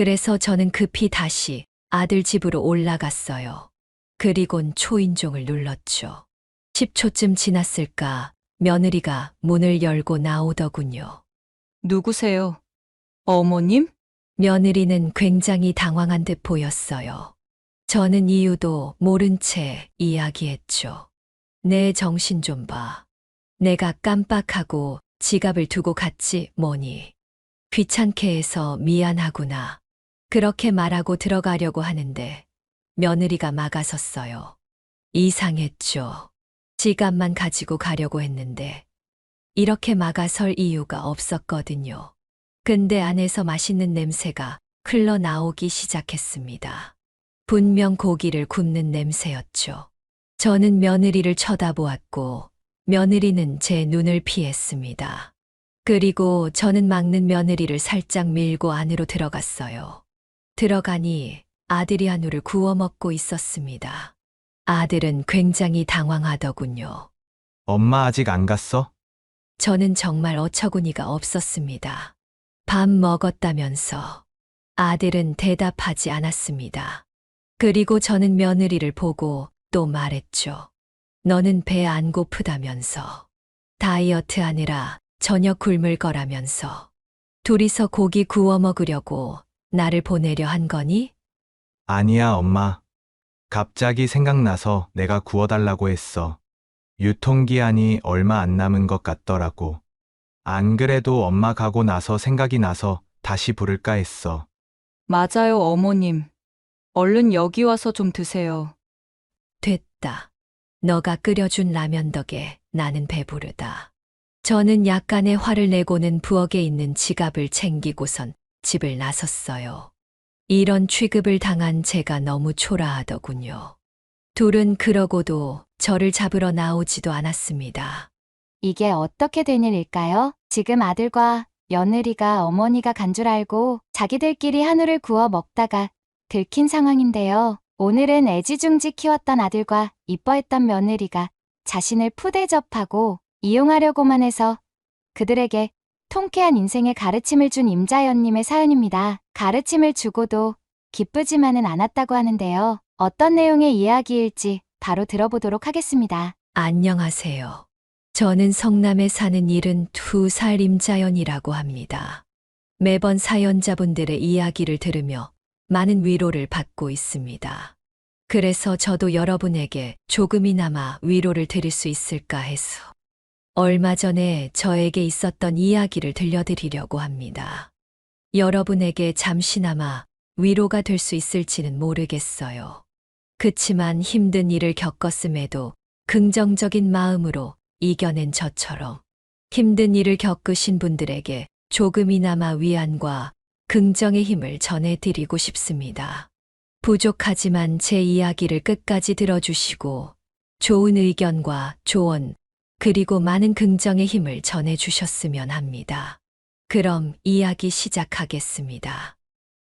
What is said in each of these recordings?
그래서 저는 급히 다시 아들 집으로 올라갔어요. 그리곤 초인종을 눌렀죠. 10초쯤 지났을까 며느리가 문을 열고 나오더군요. 누구세요? 어머님? 며느리는 굉장히 당황한 듯 보였어요. 저는 이유도 모른 채 이야기했죠. 내 정신 좀 봐. 내가 깜빡하고 지갑을 두고 갔지 뭐니. 귀찮게 해서 미안하구나. 그렇게 말하고 들어가려고 하는데 며느리가 막아섰어요. 이상했죠. 지갑만 가지고 가려고 했는데 이렇게 막아설 이유가 없었거든요. 근데 안에서 맛있는 냄새가 흘러나오기 시작했습니다. 분명 고기를 굽는 냄새였죠. 저는 며느리를 쳐다보았고 며느리는 제 눈을 피했습니다. 그리고 저는 막는 며느리를 살짝 밀고 안으로 들어갔어요. 들어가니 아들이 한우를 구워 먹고 있었습니다. 아들은 굉장히 당황하더군요. 엄마 아직 안 갔어? 저는 정말 어처구니가 없었습니다. 밥 먹었다면서. 아들은 대답하지 않았습니다. 그리고 저는 며느리를 보고 또 말했죠. 너는 배 안 고프다면서. 다이어트 하느라 저녁 굶을 거라면서. 둘이서 고기 구워 먹으려고 나를 보내려 한 거니? 아니야, 엄마. 갑자기 생각나서 내가 구워달라고 했어. 유통기한이 얼마 안 남은 것 같더라고. 안 그래도 엄마 가고 나서 생각이 나서 다시 부를까 했어. 맞아요, 어머님. 얼른 여기 와서 좀 드세요. 됐다. 너가 끓여준 라면 덕에 나는 배부르다. 저는 약간의 화를 내고는 부엌에 있는 지갑을 챙기고선 집을 나섰어요. 이런 취급을 당한 제가 너무 초라하더군요. 둘은 그러고도 저를 잡으러 나오지도 않았습니다. 이게 어떻게 된 일일까요? 지금 아들과 며느리가 어머니가 간 줄 알고 자기들끼리 한우를 구워 먹다가 들킨 상황인데요. 오늘은 애지중지 키웠던 아들과 이뻐했던 며느리가 자신을 푸대접하고 이용하려고만 해서 그들에게 통쾌한 인생의 가르침을 준 임자연님의 사연입니다. 가르침을 주고도 기쁘지만은 않았다고 하는데요. 어떤 내용의 이야기일지 바로 들어보도록 하겠습니다. 안녕하세요. 저는 성남에 사는 72살 임자연이라고 합니다. 매번 사연자분들의 이야기를 들으며 많은 위로를 받고 있습니다. 그래서 저도 여러분에게 조금이나마 위로를 드릴 수 있을까 해서 얼마 전에 저에게 있었던 이야기를 들려드리려고 합니다. 여러분에게 잠시나마 위로가 될 수 있을지는 모르겠어요. 그치만 힘든 일을 겪었음에도 긍정적인 마음으로 이겨낸 저처럼 힘든 일을 겪으신 분들에게 조금이나마 위안과 긍정의 힘을 전해드리고 싶습니다. 부족하지만 제 이야기를 끝까지 들어주시고 좋은 의견과 조언 그리고 많은 긍정의 힘을 전해주셨으면 합니다. 그럼 이야기 시작하겠습니다.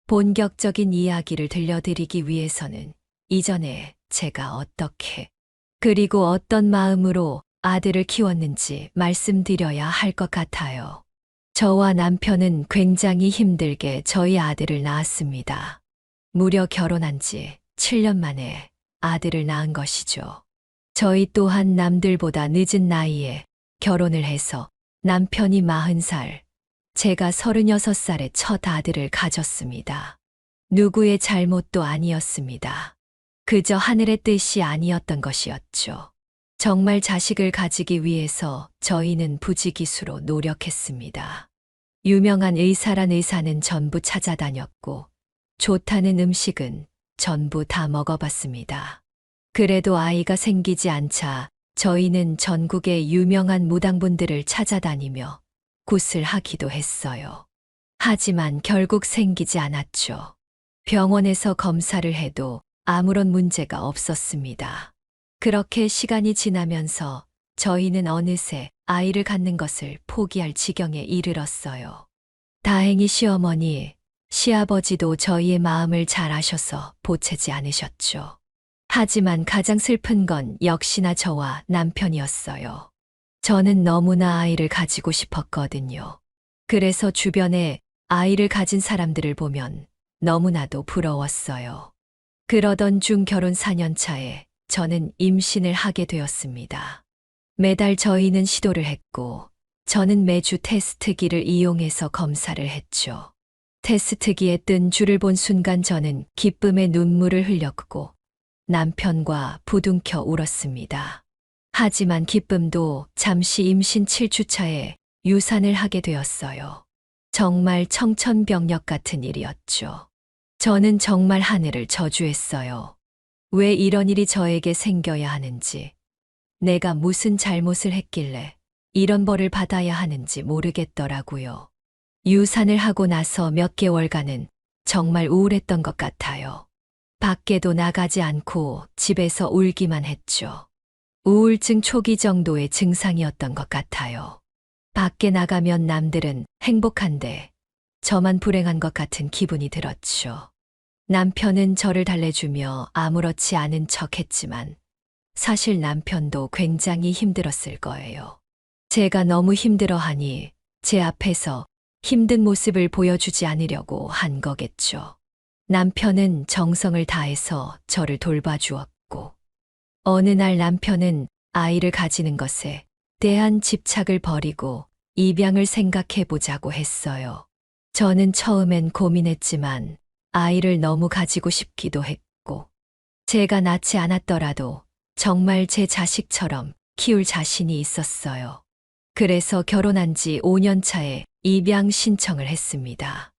본격적인 이야기를 들려드리기 위해서는 이전에 제가 어떻게 그리고 어떤 마음으로 아들을 키웠는지 말씀드려야 할 것 같아요. 저와 남편은 굉장히 힘들게 저희 아들을 낳았습니다. 무려 결혼한 지 7년 만에 아들을 낳은 것이죠. 저희 또한 남들보다 늦은 나이에 결혼을 해서 남편이 40살, 제가 36살에 첫 아들을 가졌습니다. 누구의 잘못도 아니었습니다. 그저 하늘의 뜻이 아니었던 것이었죠. 정말 자식을 가지기 위해서 저희는 부지기수로 노력했습니다. 유명한 의사란 의사는 전부 찾아다녔고 좋다는 음식은 전부 다 먹어봤습니다. 그래도 아이가 생기지 않자 저희는 전국의 유명한 무당분들을 찾아다니며 굿을 하기도 했어요. 하지만 결국 생기지 않았죠. 병원에서 검사를 해도 아무런 문제가 없었습니다. 그렇게 시간이 지나면서 저희는 어느새 아이를 갖는 것을 포기할 지경에 이르렀어요. 다행히 시어머니, 시아버지도 저희의 마음을 잘 아셔서 보채지 않으셨죠. 하지만 가장 슬픈 건 역시나 저와 남편이었어요. 저는 너무나 아이를 가지고 싶었거든요. 그래서 주변에 아이를 가진 사람들을 보면 너무나도 부러웠어요. 그러던 중 결혼 4년 차에 저는 임신을 하게 되었습니다. 매달 저희는 시도를 했고, 저는 매주 테스트기를 이용해서 검사를 했죠. 테스트기에 뜬 줄을 본 순간 저는 기쁨의 눈물을 흘렸고, 남편과 부둥켜 울었습니다. 하지만 기쁨도 잠시 임신 7주 차에 유산을 하게 되었어요. 정말 청천벽력 같은 일이었죠. 저는 정말 하늘을 저주했어요. 왜 이런 일이 저에게 생겨야 하는지, 내가 무슨 잘못을 했길래 이런 벌을 받아야 하는지 모르겠더라고요. 유산을 하고 나서 몇 개월간은 정말 우울했던 것 같아요. 밖에도 나가지 않고 집에서 울기만 했죠. 우울증 초기 정도의 증상이었던 것 같아요. 밖에 나가면 남들은 행복한데 저만 불행한 것 같은 기분이 들었죠. 남편은 저를 달래주며 아무렇지 않은 척 했지만 사실 남편도 굉장히 힘들었을 거예요. 제가 너무 힘들어하니 제 앞에서 힘든 모습을 보여주지 않으려고 한 거겠죠. 남편은 정성을 다해서 저를 돌봐주었고, 어느 날 남편은 아이를 가지는 것에 대한 집착을 버리고 입양을 생각해 보자고 했어요. 저는 처음엔 고민했지만 아이를 너무 가지고 싶기도 했고, 제가 낳지 않았더라도 정말 제 자식처럼 키울 자신이 있었어요. 그래서 결혼한 지 5년 차에 입양 신청을 했습니다.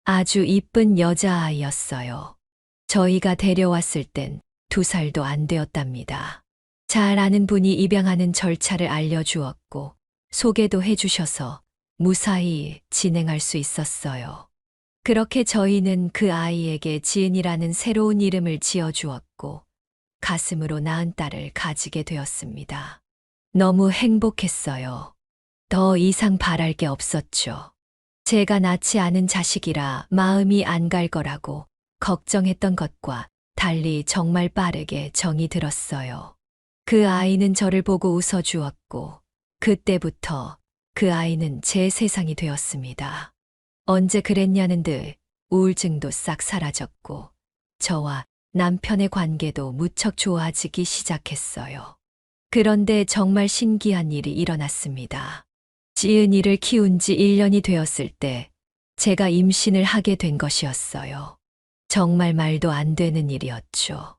아주 이쁜 여자아이였어요. 저희가 데려왔을 땐 2살도 안 되었답니다. 잘 아는 분이 입양하는 절차를 알려주었고 소개도 해주셔서 무사히 진행할 수 있었어요. 그렇게 저희는 그 아이에게 지은이라는 새로운 이름을 지어주었고 가슴으로 낳은 딸을 가지게 되었습니다. 너무 행복했어요. 더 이상 바랄 게 없었죠. 제가 낳지 않은 자식이라 마음이 안 갈 거라고 걱정했던 것과 달리 정말 빠르게 정이 들었어요. 그 아이는 저를 보고 웃어주었고 그때부터 그 아이는 제 세상이 되었습니다. 언제 그랬냐는 듯 우울증도 싹 사라졌고 저와 남편의 관계도 무척 좋아지기 시작했어요. 그런데 정말 신기한 일이 일어났습니다. 지은이를 키운 지 1년이 되었을 때 제가 임신을 하게 된 것이었어요. 정말 말도 안 되는 일이었죠.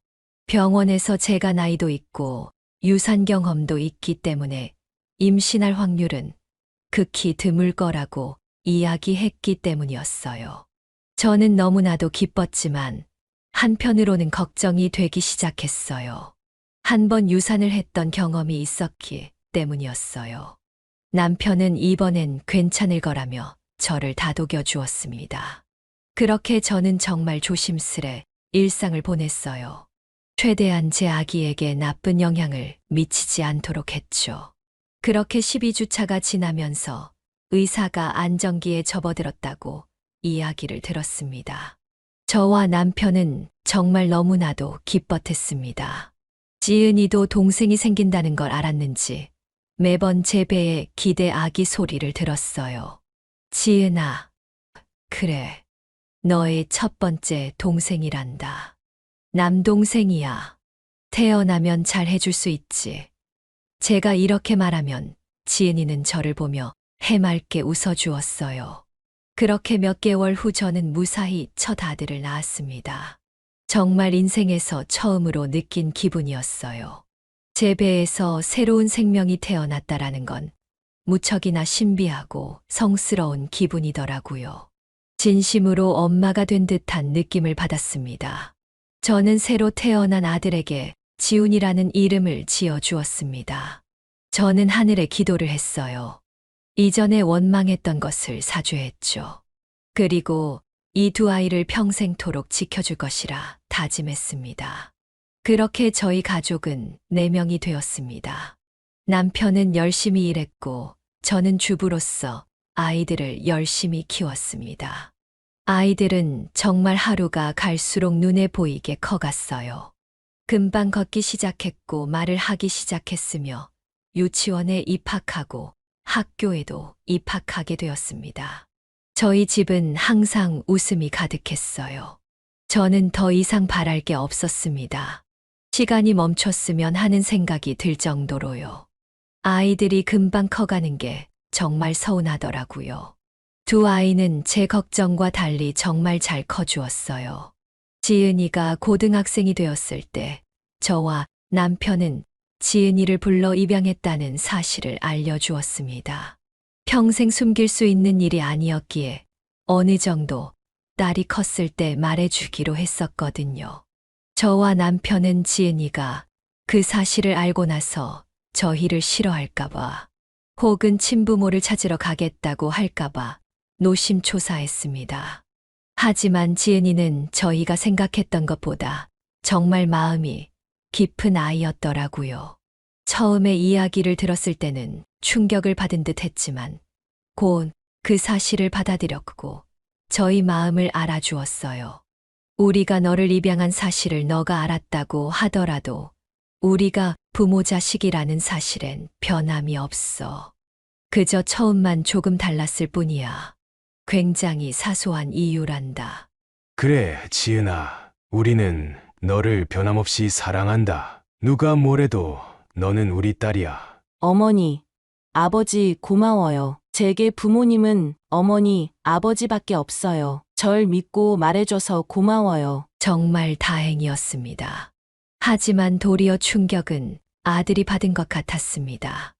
병원에서 제가 나이도 있고 유산 경험도 있기 때문에 임신할 확률은 극히 드물 거라고 이야기했기 때문이었어요. 저는 너무나도 기뻤지만 한편으로는 걱정이 되기 시작했어요. 한 번 유산을 했던 경험이 있었기 때문이었어요. 남편은 이번엔 괜찮을 거라며 저를 다독여 주었습니다. 그렇게 저는 정말 조심스레 일상을 보냈어요. 최대한 제 아기에게 나쁜 영향을 미치지 않도록 했죠. 그렇게 12주차가 지나면서 의사가 안정기에 접어들었다고 이야기를 들었습니다. 저와 남편은 정말 너무나도 기뻤했습니다. 지은이도 동생이 생긴다는 걸 알았는지 매번 제 배에 기대 아기 소리를 들었어요. 지은아, 그래, 너의 첫 번째 동생이란다. 남동생이야. 태어나면 잘 해줄 수 있지. 제가 이렇게 말하면 지은이는 저를 보며 해맑게 웃어주었어요. 그렇게 몇 개월 후 저는 무사히 첫 아들을 낳았습니다. 정말 인생에서 처음으로 느낀 기분이었어요. 제 배에서 새로운 생명이 태어났다라는 건 무척이나 신비하고 성스러운 기분이더라고요. 진심으로 엄마가 된 듯한 느낌을 받았습니다. 저는 새로 태어난 아들에게 지훈이라는 이름을 지어주었습니다. 저는 하늘에 기도를 했어요. 이전에 원망했던 것을 사죄했죠. 그리고 이 두 아이를 평생토록 지켜줄 것이라 다짐했습니다. 그렇게 저희 가족은 4명이 되었습니다. 남편은 열심히 일했고 저는 주부로서 아이들을 열심히 키웠습니다. 아이들은 정말 하루가 갈수록 눈에 보이게 커갔어요. 금방 걷기 시작했고 말을 하기 시작했으며 유치원에 입학하고 학교에도 입학하게 되었습니다. 저희 집은 항상 웃음이 가득했어요. 저는 더 이상 바랄 게 없었습니다. 시간이 멈췄으면 하는 생각이 들 정도로요. 아이들이 금방 커가는 게 정말 서운하더라고요. 두 아이는 제 걱정과 달리 정말 잘 커주었어요. 지은이가 고등학생이 되었을 때 저와 남편은 지은이를 불러 입양했다는 사실을 알려주었습니다. 평생 숨길 수 있는 일이 아니었기에 어느 정도 딸이 컸을 때 말해주기로 했었거든요. 저와 남편은 지은이가 그 사실을 알고 나서 저희를 싫어할까봐 혹은 친부모를 찾으러 가겠다고 할까봐 노심초사했습니다. 하지만 지은이는 저희가 생각했던 것보다 정말 마음이 깊은 아이였더라고요. 처음에 이야기를 들었을 때는 충격을 받은 듯 했지만 곧 그 사실을 받아들였고 저희 마음을 알아주었어요. 우리가 너를 입양한 사실을 너가 알았다고 하더라도 우리가 부모 자식이라는 사실엔 변함이 없어. 그저 처음만 조금 달랐을 뿐이야. 굉장히 사소한 이유란다. 그래, 지은아. 우리는 너를 변함없이 사랑한다. 누가 뭐래도 너는 우리 딸이야. 어머니, 아버지 고마워요. 제게 부모님은 어머니, 아버지밖에 없어요. 절 믿고 말해줘서 고마워요. 정말 다행이었습니다. 하지만 도리어 충격은 아들이 받은 것 같았습니다.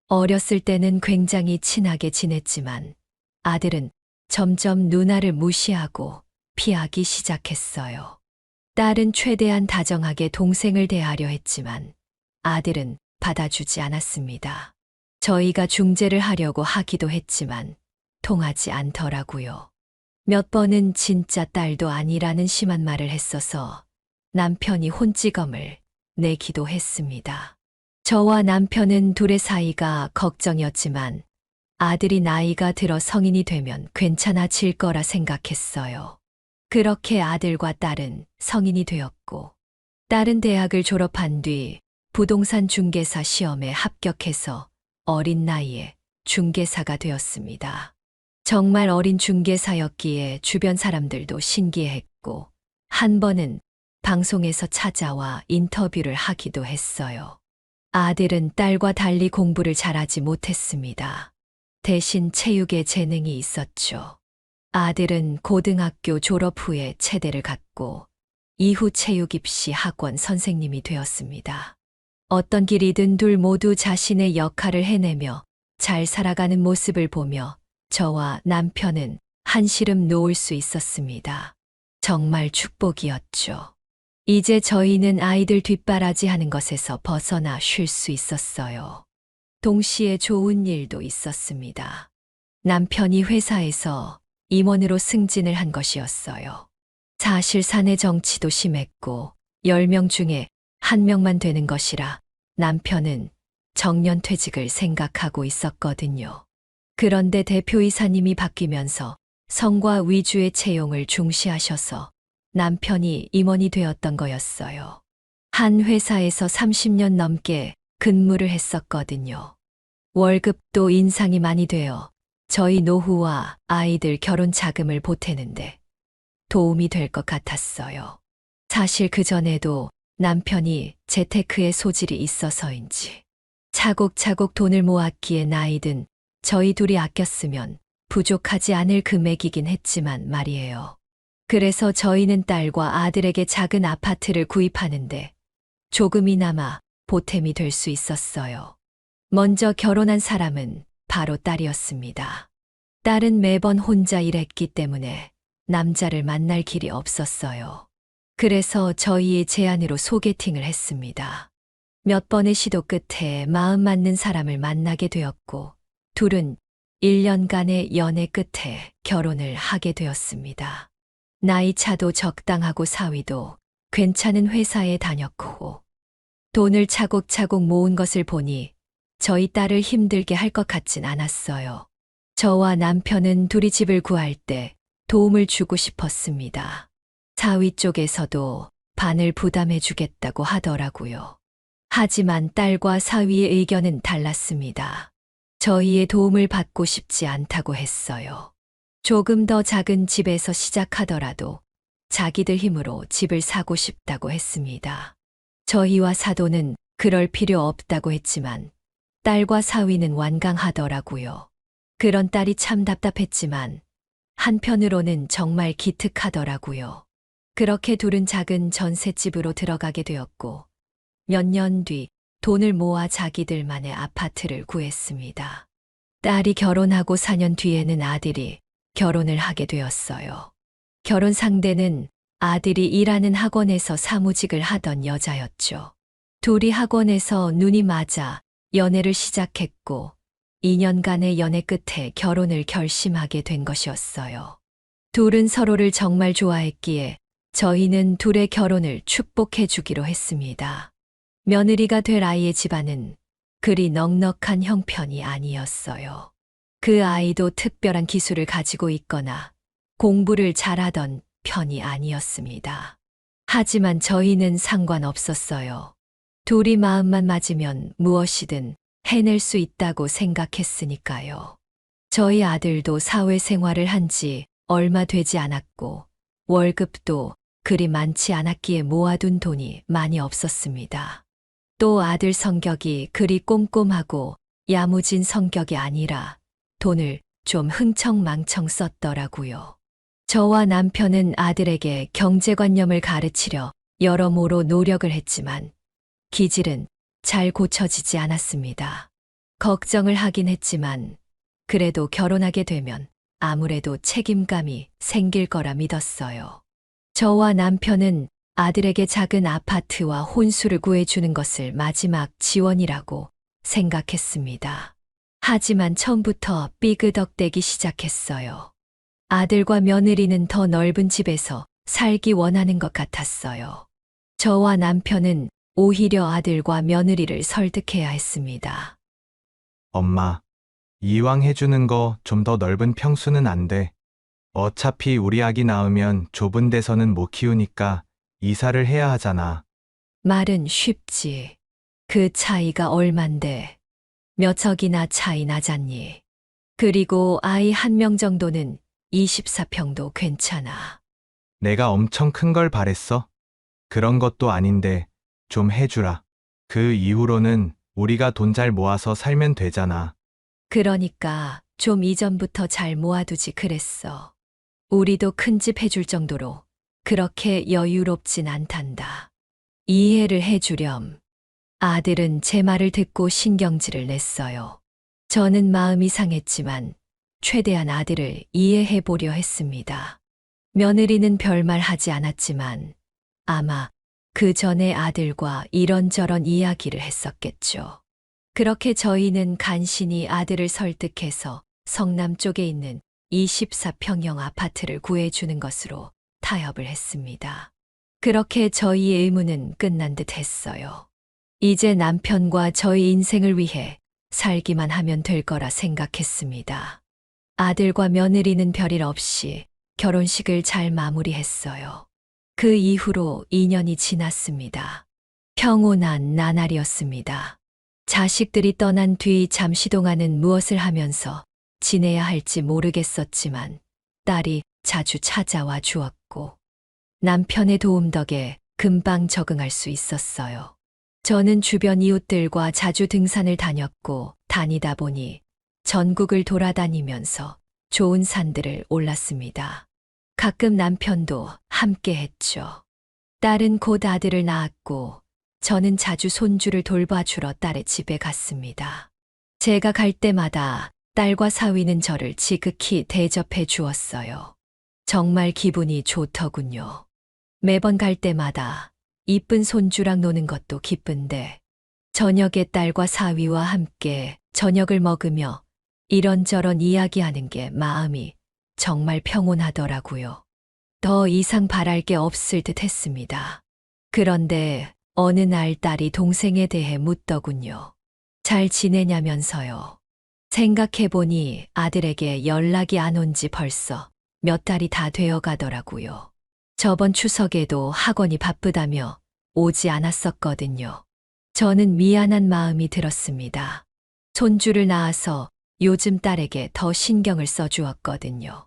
어렸을 때는 굉장히 친하게 지냈지만 아들은 점점 누나를 무시하고 피하기 시작했어요. 딸은 최대한 다정하게 동생을 대하려 했지만 아들은 받아주지 않았습니다. 저희가 중재를 하려고 하기도 했지만 통하지 않더라고요. 몇 번은 진짜 딸도 아니라는 심한 말을 했어서 남편이 혼찌검을 내기도 했습니다. 저와 남편은 둘의 사이가 걱정이었지만 아들이 나이가 들어 성인이 되면 괜찮아질 거라 생각했어요. 그렇게 아들과 딸은 성인이 되었고 딸은 대학을 졸업한 뒤 부동산 중개사 시험에 합격해서 어린 나이에 중개사가 되었습니다. 정말 어린 중개사였기에 주변 사람들도 신기했고 한 번은 방송에서 찾아와 인터뷰를 하기도 했어요. 아들은 딸과 달리 공부를 잘하지 못했습니다. 대신 체육에 재능이 있었죠. 아들은 고등학교 졸업 후에 체대를 갔고 이후 체육 입시 학원 선생님이 되었습니다. 어떤 길이든 둘 모두 자신의 역할을 해내며 잘 살아가는 모습을 보며 저와 남편은 한시름 놓을 수 있었습니다. 정말 축복이었죠. 이제 저희는 아이들 뒷바라지하는 것에서 벗어나 쉴 수 있었어요. 동시에 좋은 일도 있었습니다. 남편이 회사에서 임원으로 승진을 한 것이었어요. 사실 사내 정치도 심했고 10명 중에 1명만 되는 것이라 남편은 정년퇴직을 생각하고 있었거든요. 그런데 대표이사님이 바뀌면서 성과 위주의 채용을 중시하셔서 남편이 임원이 되었던 거였어요. 한 회사에서 30년 넘게 근무를 했었거든요. 월급도 인상이 많이 되어 저희 노후와 아이들 결혼 자금을 보태는데 도움이 될 것 같았어요. 사실 그전에도 남편이 재테크에 소질이 있어서인지 차곡차곡 돈을 모았기에 나이든 저희 둘이 아꼈으면 부족하지 않을 금액이긴 했지만 말이에요. 그래서 저희는 딸과 아들에게 작은 아파트를 구입하는데 조금이나마 보탬이 될 수 있었어요. 먼저 결혼한 사람은 바로 딸이었습니다. 딸은 매번 혼자 일했기 때문에 남자를 만날 길이 없었어요. 그래서 저희의 제안으로 소개팅을 했습니다. 몇 번의 시도 끝에 마음 맞는 사람을 만나게 되었고 둘은 1년간의 연애 끝에 결혼을 하게 되었습니다. 나이 차도 적당하고 사위도 괜찮은 회사에 다녔고 돈을 차곡차곡 모은 것을 보니 저희 딸을 힘들게 할 것 같진 않았어요. 저와 남편은 둘이 집을 구할 때 도움을 주고 싶었습니다. 사위 쪽에서도 반을 부담해 주겠다고 하더라고요. 하지만 딸과 사위의 의견은 달랐습니다. 저희의 도움을 받고 싶지 않다고 했어요. 조금 더 작은 집에서 시작하더라도 자기들 힘으로 집을 사고 싶다고 했습니다. 저희와 사도는 그럴 필요 없다고 했지만 딸과 사위는 완강하더라고요. 그런 딸이 참 답답했지만 한편으로는 정말 기특하더라고요. 그렇게 둘은 작은 전셋집으로 들어가게 되었고 몇 년 뒤 돈을 모아 자기들만의 아파트를 구했습니다. 딸이 결혼하고 4년 뒤에는 아들이 결혼을 하게 되었어요. 결혼 상대는 아들이 일하는 학원에서 사무직을 하던 여자였죠. 둘이 학원에서 눈이 맞아 연애를 시작했고 2년간의 연애 끝에 결혼을 결심하게 된 것이었어요. 둘은 서로를 정말 좋아했기에 저희는 둘의 결혼을 축복해 주기로 했습니다. 며느리가 될 아이의 집안은 그리 넉넉한 형편이 아니었어요. 그 아이도 특별한 기술을 가지고 있거나 공부를 잘하던 편이 아니었습니다. 하지만 저희는 상관없었어요. 둘이 마음만 맞으면 무엇이든 해낼 수 있다고 생각했으니까요. 저희 아들도 사회생활을 한 지 얼마 되지 않았고 월급도 그리 많지 않았기에 모아둔 돈이 많이 없었습니다. 또 아들 성격이 그리 꼼꼼하고 야무진 성격이 아니라 돈을 좀 흥청망청 썼더라고요. 저와 남편은 아들에게 경제관념을 가르치려 여러모로 노력을 했지만 기질은 잘 고쳐지지 않았습니다. 걱정을 하긴 했지만 그래도 결혼하게 되면 아무래도 책임감이 생길 거라 믿었어요. 저와 남편은 아들에게 작은 아파트와 혼수를 구해주는 것을 마지막 지원이라고 생각했습니다. 하지만 처음부터 삐그덕대기 시작했어요. 아들과 며느리는 더 넓은 집에서 살기 원하는 것 같았어요. 저와 남편은 오히려 아들과 며느리를 설득해야 했습니다. 엄마, 이왕 해주는 거 좀 더 넓은 평수는 안 돼. 어차피 우리 아기 낳으면 좁은 데서는 못 키우니까 이사를 해야 하잖아. 말은 쉽지. 그 차이가 얼만데 몇 척이나 차이 나잖니. 그리고 아이 한 명 정도는 24평도 괜찮아. 내가 엄청 큰 걸 바랬어? 그런 것도 아닌데 좀 해주라. 그 이후로는 우리가 돈 잘 모아서 살면 되잖아. 그러니까 좀 이전부터 잘 모아두지 그랬어. 우리도 큰 집 해줄 정도로 그렇게 여유롭진 않단다. 이해를 해주렴. 아들은 제 말을 듣고 신경질을 냈어요. 저는 마음이 상했지만 최대한 아들을 이해해 보려 했습니다. 며느리는 별말 하지 않았지만 아마 그 전에 아들과 이런저런 이야기를 했었겠죠. 그렇게 저희는 간신히 아들을 설득해서 성남 쪽에 있는 24평형 아파트를 구해주는 것으로 타협을 했습니다. 그렇게 저희의 의무는 끝난 듯 했어요. 이제 남편과 저희 인생을 위해 살기만 하면 될 거라 생각했습니다. 아들과 며느리는 별일 없이 결혼식을 잘 마무리했어요. 그 이후로 2년이 지났습니다. 평온한 나날이었습니다. 자식들이 떠난 뒤 잠시 동안은 무엇을 하면서 지내야 할지 모르겠었지만 딸이 자주 찾아와 주었고 남편의 도움 덕에 금방 적응할 수 있었어요. 저는 주변 이웃들과 자주 등산을 다녔고 다니다 보니 전국을 돌아다니면서 좋은 산들을 올랐습니다. 가끔 남편도 함께 했죠. 딸은 곧 아들을 낳았고 저는 자주 손주를 돌봐주러 딸의 집에 갔습니다. 제가 갈 때마다 딸과 사위는 저를 지극히 대접해 주었어요. 정말 기분이 좋더군요. 매번 갈 때마다 이쁜 손주랑 노는 것도 기쁜데 저녁에 딸과 사위와 함께 저녁을 먹으며 이런저런 이야기하는 게 마음이 정말 평온하더라고요. 더 이상 바랄 게 없을 듯 했습니다. 그런데 어느 날 딸이 동생에 대해 묻더군요. 잘 지내냐면서요. 생각해보니 아들에게 연락이 안 온 지 벌써 몇 달이 다 되어 가더라고요. 저번 추석에도 학원이 바쁘다며 오지 않았었거든요. 저는 미안한 마음이 들었습니다. 손주를 낳아서 요즘 딸에게 더 신경을 써주었거든요.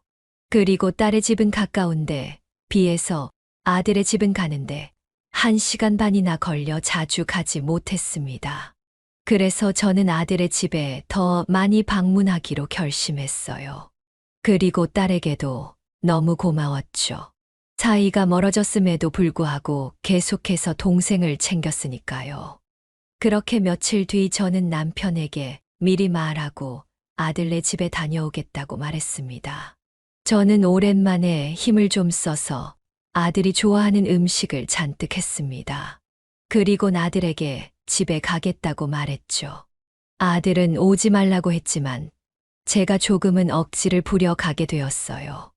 그리고 딸의 집은 가까운데 비해서 아들의 집은 가는데 1시간 반이나 걸려 자주 가지 못했습니다. 그래서 저는 아들의 집에 더 많이 방문하기로 결심했어요. 그리고 딸에게도 너무 고마웠죠. 사이가 멀어졌음에도 불구하고 계속해서 동생을 챙겼으니까요. 그렇게 며칠 뒤 저는 남편에게 미리 말하고 아들네 집에 다녀오겠다고 말했습니다. 저는 오랜만에 힘을 좀 써서 아들이 좋아하는 음식을 잔뜩 했습니다. 그리고 아들에게 집에 가겠다고 말했죠. 아들은 오지 말라고 했지만 제가 조금은 억지를 부려 가게 되었어요.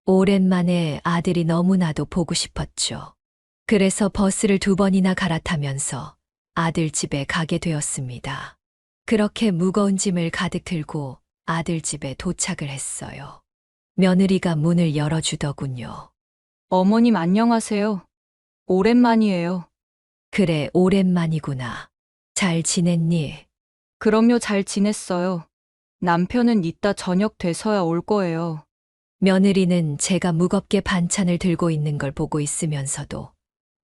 오랜만에 아들이 너무나도 보고 싶었죠. 그래서 버스를 2번이나 갈아타면서 아들 집에 가게 되었습니다. 그렇게 무거운 짐을 가득 들고 아들 집에 도착을 했어요. 며느리가 문을 열어주더군요. 어머님 안녕하세요. 오랜만이에요. 그래, 오랜만이구나. 잘 지냈니? 그럼요, 잘 지냈어요. 남편은 이따 저녁 돼서야 올 거예요. 며느리는 제가 무겁게 반찬을 들고 있는 걸 보고 있으면서도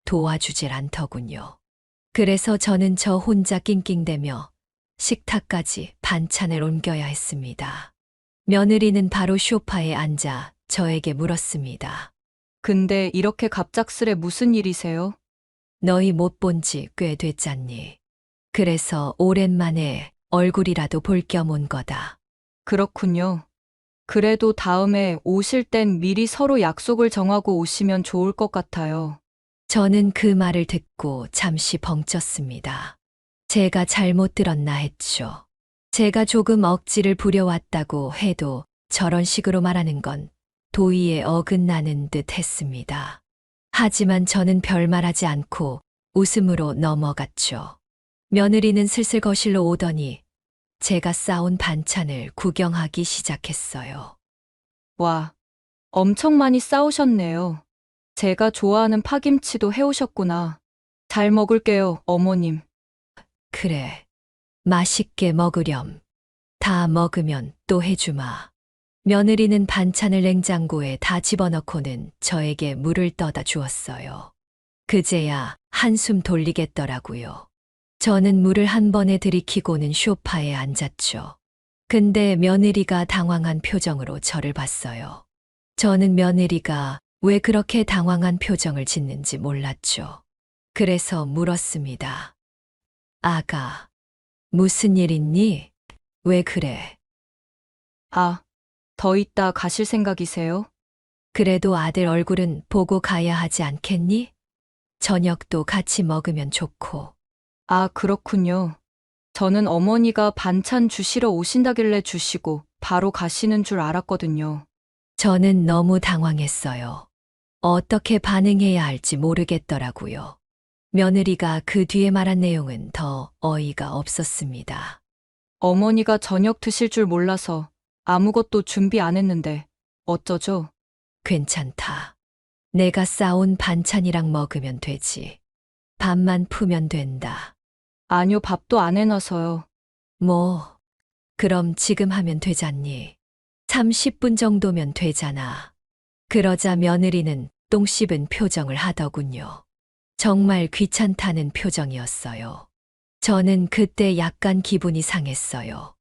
도와주질 않더군요. 그래서 저는 저 혼자 낑낑대며 식탁까지 반찬을 옮겨야 했습니다. 며느리는 바로 소파에 앉아 저에게 물었습니다. 근데 이렇게 갑작스레 무슨 일이세요? 너희 못 본 지 꽤 됐잖니. 그래서 오랜만에 얼굴이라도 볼 겸 온 거다. 그렇군요. 그래도 다음에 오실 땐 미리 서로 약속을 정하고 오시면 좋을 것 같아요. 저는 그 말을 듣고 잠시 벙쪘습니다. 제가 잘못 들었나 했죠. 제가 조금 억지를 부려왔다고 해도 저런 식으로 말하는 건 도의에 어긋나는 듯 했습니다. 하지만 저는 별말하지 않고 웃음으로 넘어갔죠. 며느리는 슬슬 거실로 오더니 제가 싸온 반찬을 구경하기 시작했어요. 와, 엄청 많이 싸우셨네요. 제가 좋아하는 파김치도 해오셨구나. 잘 먹을게요, 어머님. 그래, 맛있게 먹으렴. 다 먹으면 또 해주마. 며느리는 반찬을 냉장고에 다 집어넣고는 저에게 물을 떠다 주었어요. 그제야 한숨 돌리겠더라고요. 저는 물을 한 번에 들이키고는 소파에 앉았죠. 근데 며느리가 당황한 표정으로 저를 봤어요. 저는 며느리가 왜 그렇게 당황한 표정을 짓는지 몰랐죠. 그래서 물었습니다. 아가, 무슨 일 있니? 왜 그래? 아, 더 있다 가실 생각이세요? 그래도 아들 얼굴은 보고 가야 하지 않겠니? 저녁도 같이 먹으면 좋고. 아, 그렇군요. 저는 어머니가 반찬 주시러 오신다길래 주시고 바로 가시는 줄 알았거든요. 저는 너무 당황했어요. 어떻게 반응해야 할지 모르겠더라고요. 며느리가 그 뒤에 말한 내용은 더 어이가 없었습니다. 어머니가 저녁 드실 줄 몰라서 아무것도 준비 안 했는데 어쩌죠? 괜찮다. 내가 싸온 반찬이랑 먹으면 되지. 밥만 푸면 된다. 아니요, 밥도 안 해놔서요. 뭐, 그럼 지금 하면 되잖니. 30분 정도면 되잖아. 그러자 며느리는 똥 씹은 표정을 하더군요. 정말 귀찮다는 표정이었어요. 저는 그때 약간 기분이 상했어요.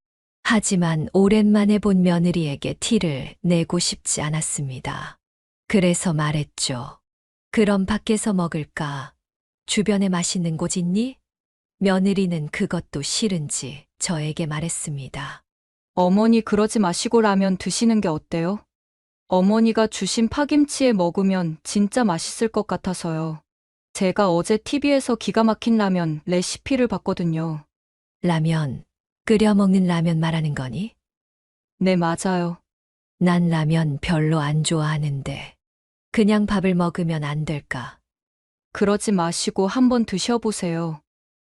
하지만 오랜만에 본 며느리에게 티를 내고 싶지 않았습니다. 그래서 말했죠. 그럼 밖에서 먹을까? 주변에 맛있는 곳 있니? 며느리는 그것도 싫은지 저에게 말했습니다. 어머니 그러지 마시고 라면 드시는 게 어때요? 어머니가 주신 파김치에 먹으면 진짜 맛있을 것 같아서요. 제가 어제 TV에서 기가 막힌 라면 레시피를 봤거든요. 라면, 끓여 먹는 라면 말하는 거니? 네, 맞아요. 난 라면 별로 안 좋아하는데. 그냥 밥을 먹으면 안 될까? 그러지 마시고 한번 드셔보세요.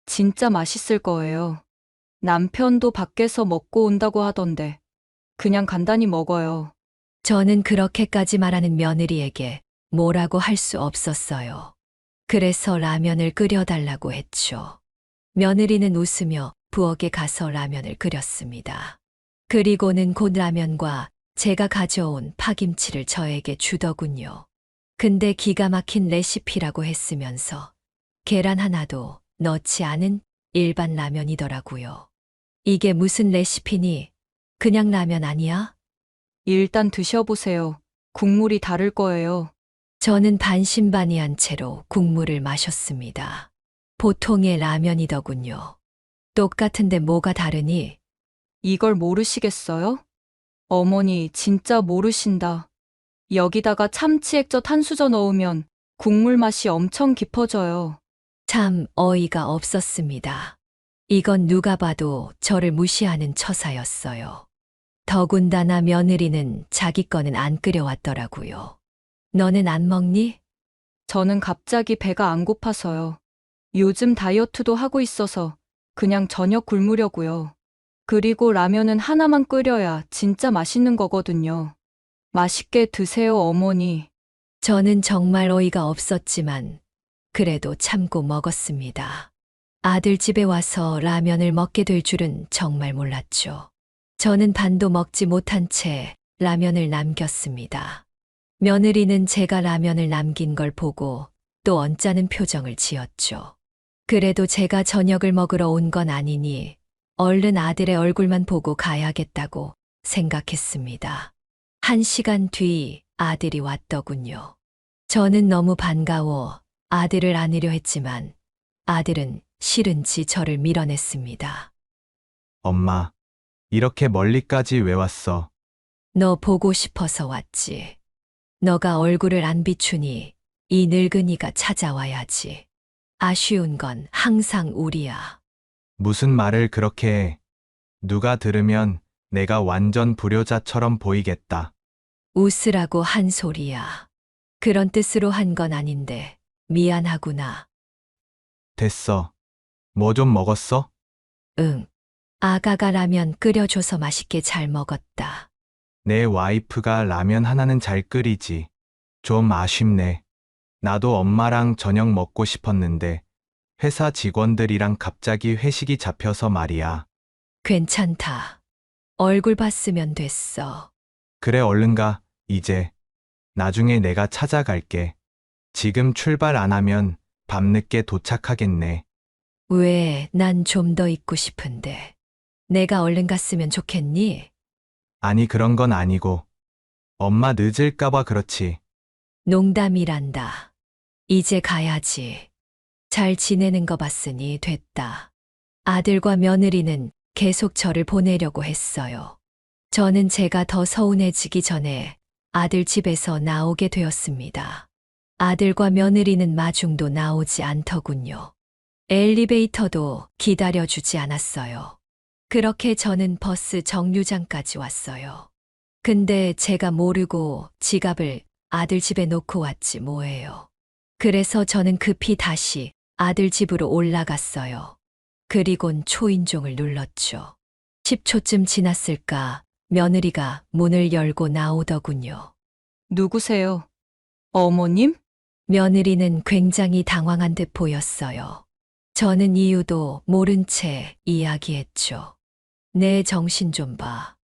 진짜 맛있을 거예요. 남편도 밖에서 먹고 온다고 하던데 그냥 간단히 먹어요. 저는 그렇게까지 말하는 며느리에게 뭐라고 할 수 없었어요. 그래서 라면을 끓여달라고 했죠. 며느리는 웃으며 부엌에 가서 라면을 끓였습니다. 그리고는 곧 라면과 제가 가져온 파김치를 저에게 주더군요. 근데 기가 막힌 레시피라고 했으면서 계란 하나도 넣지 않은 일반 라면이더라고요. 이게 무슨 레시피니? 그냥 라면 아니야? 일단 드셔보세요. 국물이 다를 거예요. 저는 반신반의한 채로 국물을 마셨습니다. 보통의 라면이더군요. 똑같은데 뭐가 다르니? 이걸 모르시겠어요? 어머니 진짜 모르신다. 여기다가 참치 액젓 한 수저 넣으면 국물 맛이 엄청 깊어져요. 참 어이가 없었습니다. 이건 누가 봐도 저를 무시하는 처사였어요. 더군다나 며느리는 자기 거는 안 끓여왔더라고요. 너는 안 먹니? 저는 갑자기 배가 안 고파서요. 요즘 다이어트도 하고 있어서 그냥 저녁 굶으려고요. 그리고 라면은 하나만 끓여야 진짜 맛있는 거거든요. 맛있게 드세요, 어머니. 저는 정말 어이가 없었지만 그래도 참고 먹었습니다. 아들 집에 와서 라면을 먹게 될 줄은 정말 몰랐죠. 저는 반도 먹지 못한 채 라면을 남겼습니다. 며느리는 제가 라면을 남긴 걸 보고 또 언짢은 표정을 지었죠. 그래도 제가 저녁을 먹으러 온 건 아니니 얼른 아들의 얼굴만 보고 가야겠다고 생각했습니다. 1시간 뒤 아들이 왔더군요. 저는 너무 반가워 아들을 안으려 했지만 아들은 싫은지 저를 밀어냈습니다. 엄마, 이렇게 멀리까지 왜 왔어? 너 보고 싶어서 왔지. 너가 얼굴을 안 비추니 이 늙은이가 찾아와야지. 아쉬운 건 항상 우리야. 무슨 말을 그렇게 해? 누가 들으면 내가 완전 불효자처럼 보이겠다. 웃으라고 한 소리야. 그런 뜻으로 한 건 아닌데 미안하구나. 됐어. 뭐 좀 먹었어? 응. 아가가 라면 끓여줘서 맛있게 잘 먹었다. 내 와이프가 라면 하나는 잘 끓이지. 좀 아쉽네. 나도 엄마랑 저녁 먹고 싶었는데 회사 직원들이랑 갑자기 회식이 잡혀서 말이야. 괜찮다. 얼굴 봤으면 됐어. 그래 얼른 가, 이제. 나중에 내가 찾아갈게. 지금 출발 안 하면 밤늦게 도착하겠네. 왜 난 좀 더 있고 싶은데. 내가 얼른 갔으면 좋겠니? 아니 그런 건 아니고. 엄마 늦을까봐 그렇지. 농담이란다. 이제 가야지. 잘 지내는 거 봤으니 됐다. 아들과 며느리는 계속 저를 보내려고 했어요. 저는 제가 더 서운해지기 전에 아들 집에서 나오게 되었습니다. 아들과 며느리는 마중도 나오지 않더군요. 엘리베이터도 기다려주지 않았어요. 그렇게 저는 버스 정류장까지 왔어요. 근데 제가 모르고 지갑을 아들 집에 놓고 왔지 뭐예요. 그래서 저는 급히 다시 아들 집으로 올라갔어요. 그리곤 초인종을 눌렀죠. 10초쯤 지났을까 며느리가 문을 열고 나오더군요. 누구세요? 어머님? 며느리는 굉장히 당황한 듯 보였어요. 저는 이유도 모른 채 이야기했죠. 내 정신 좀 봐.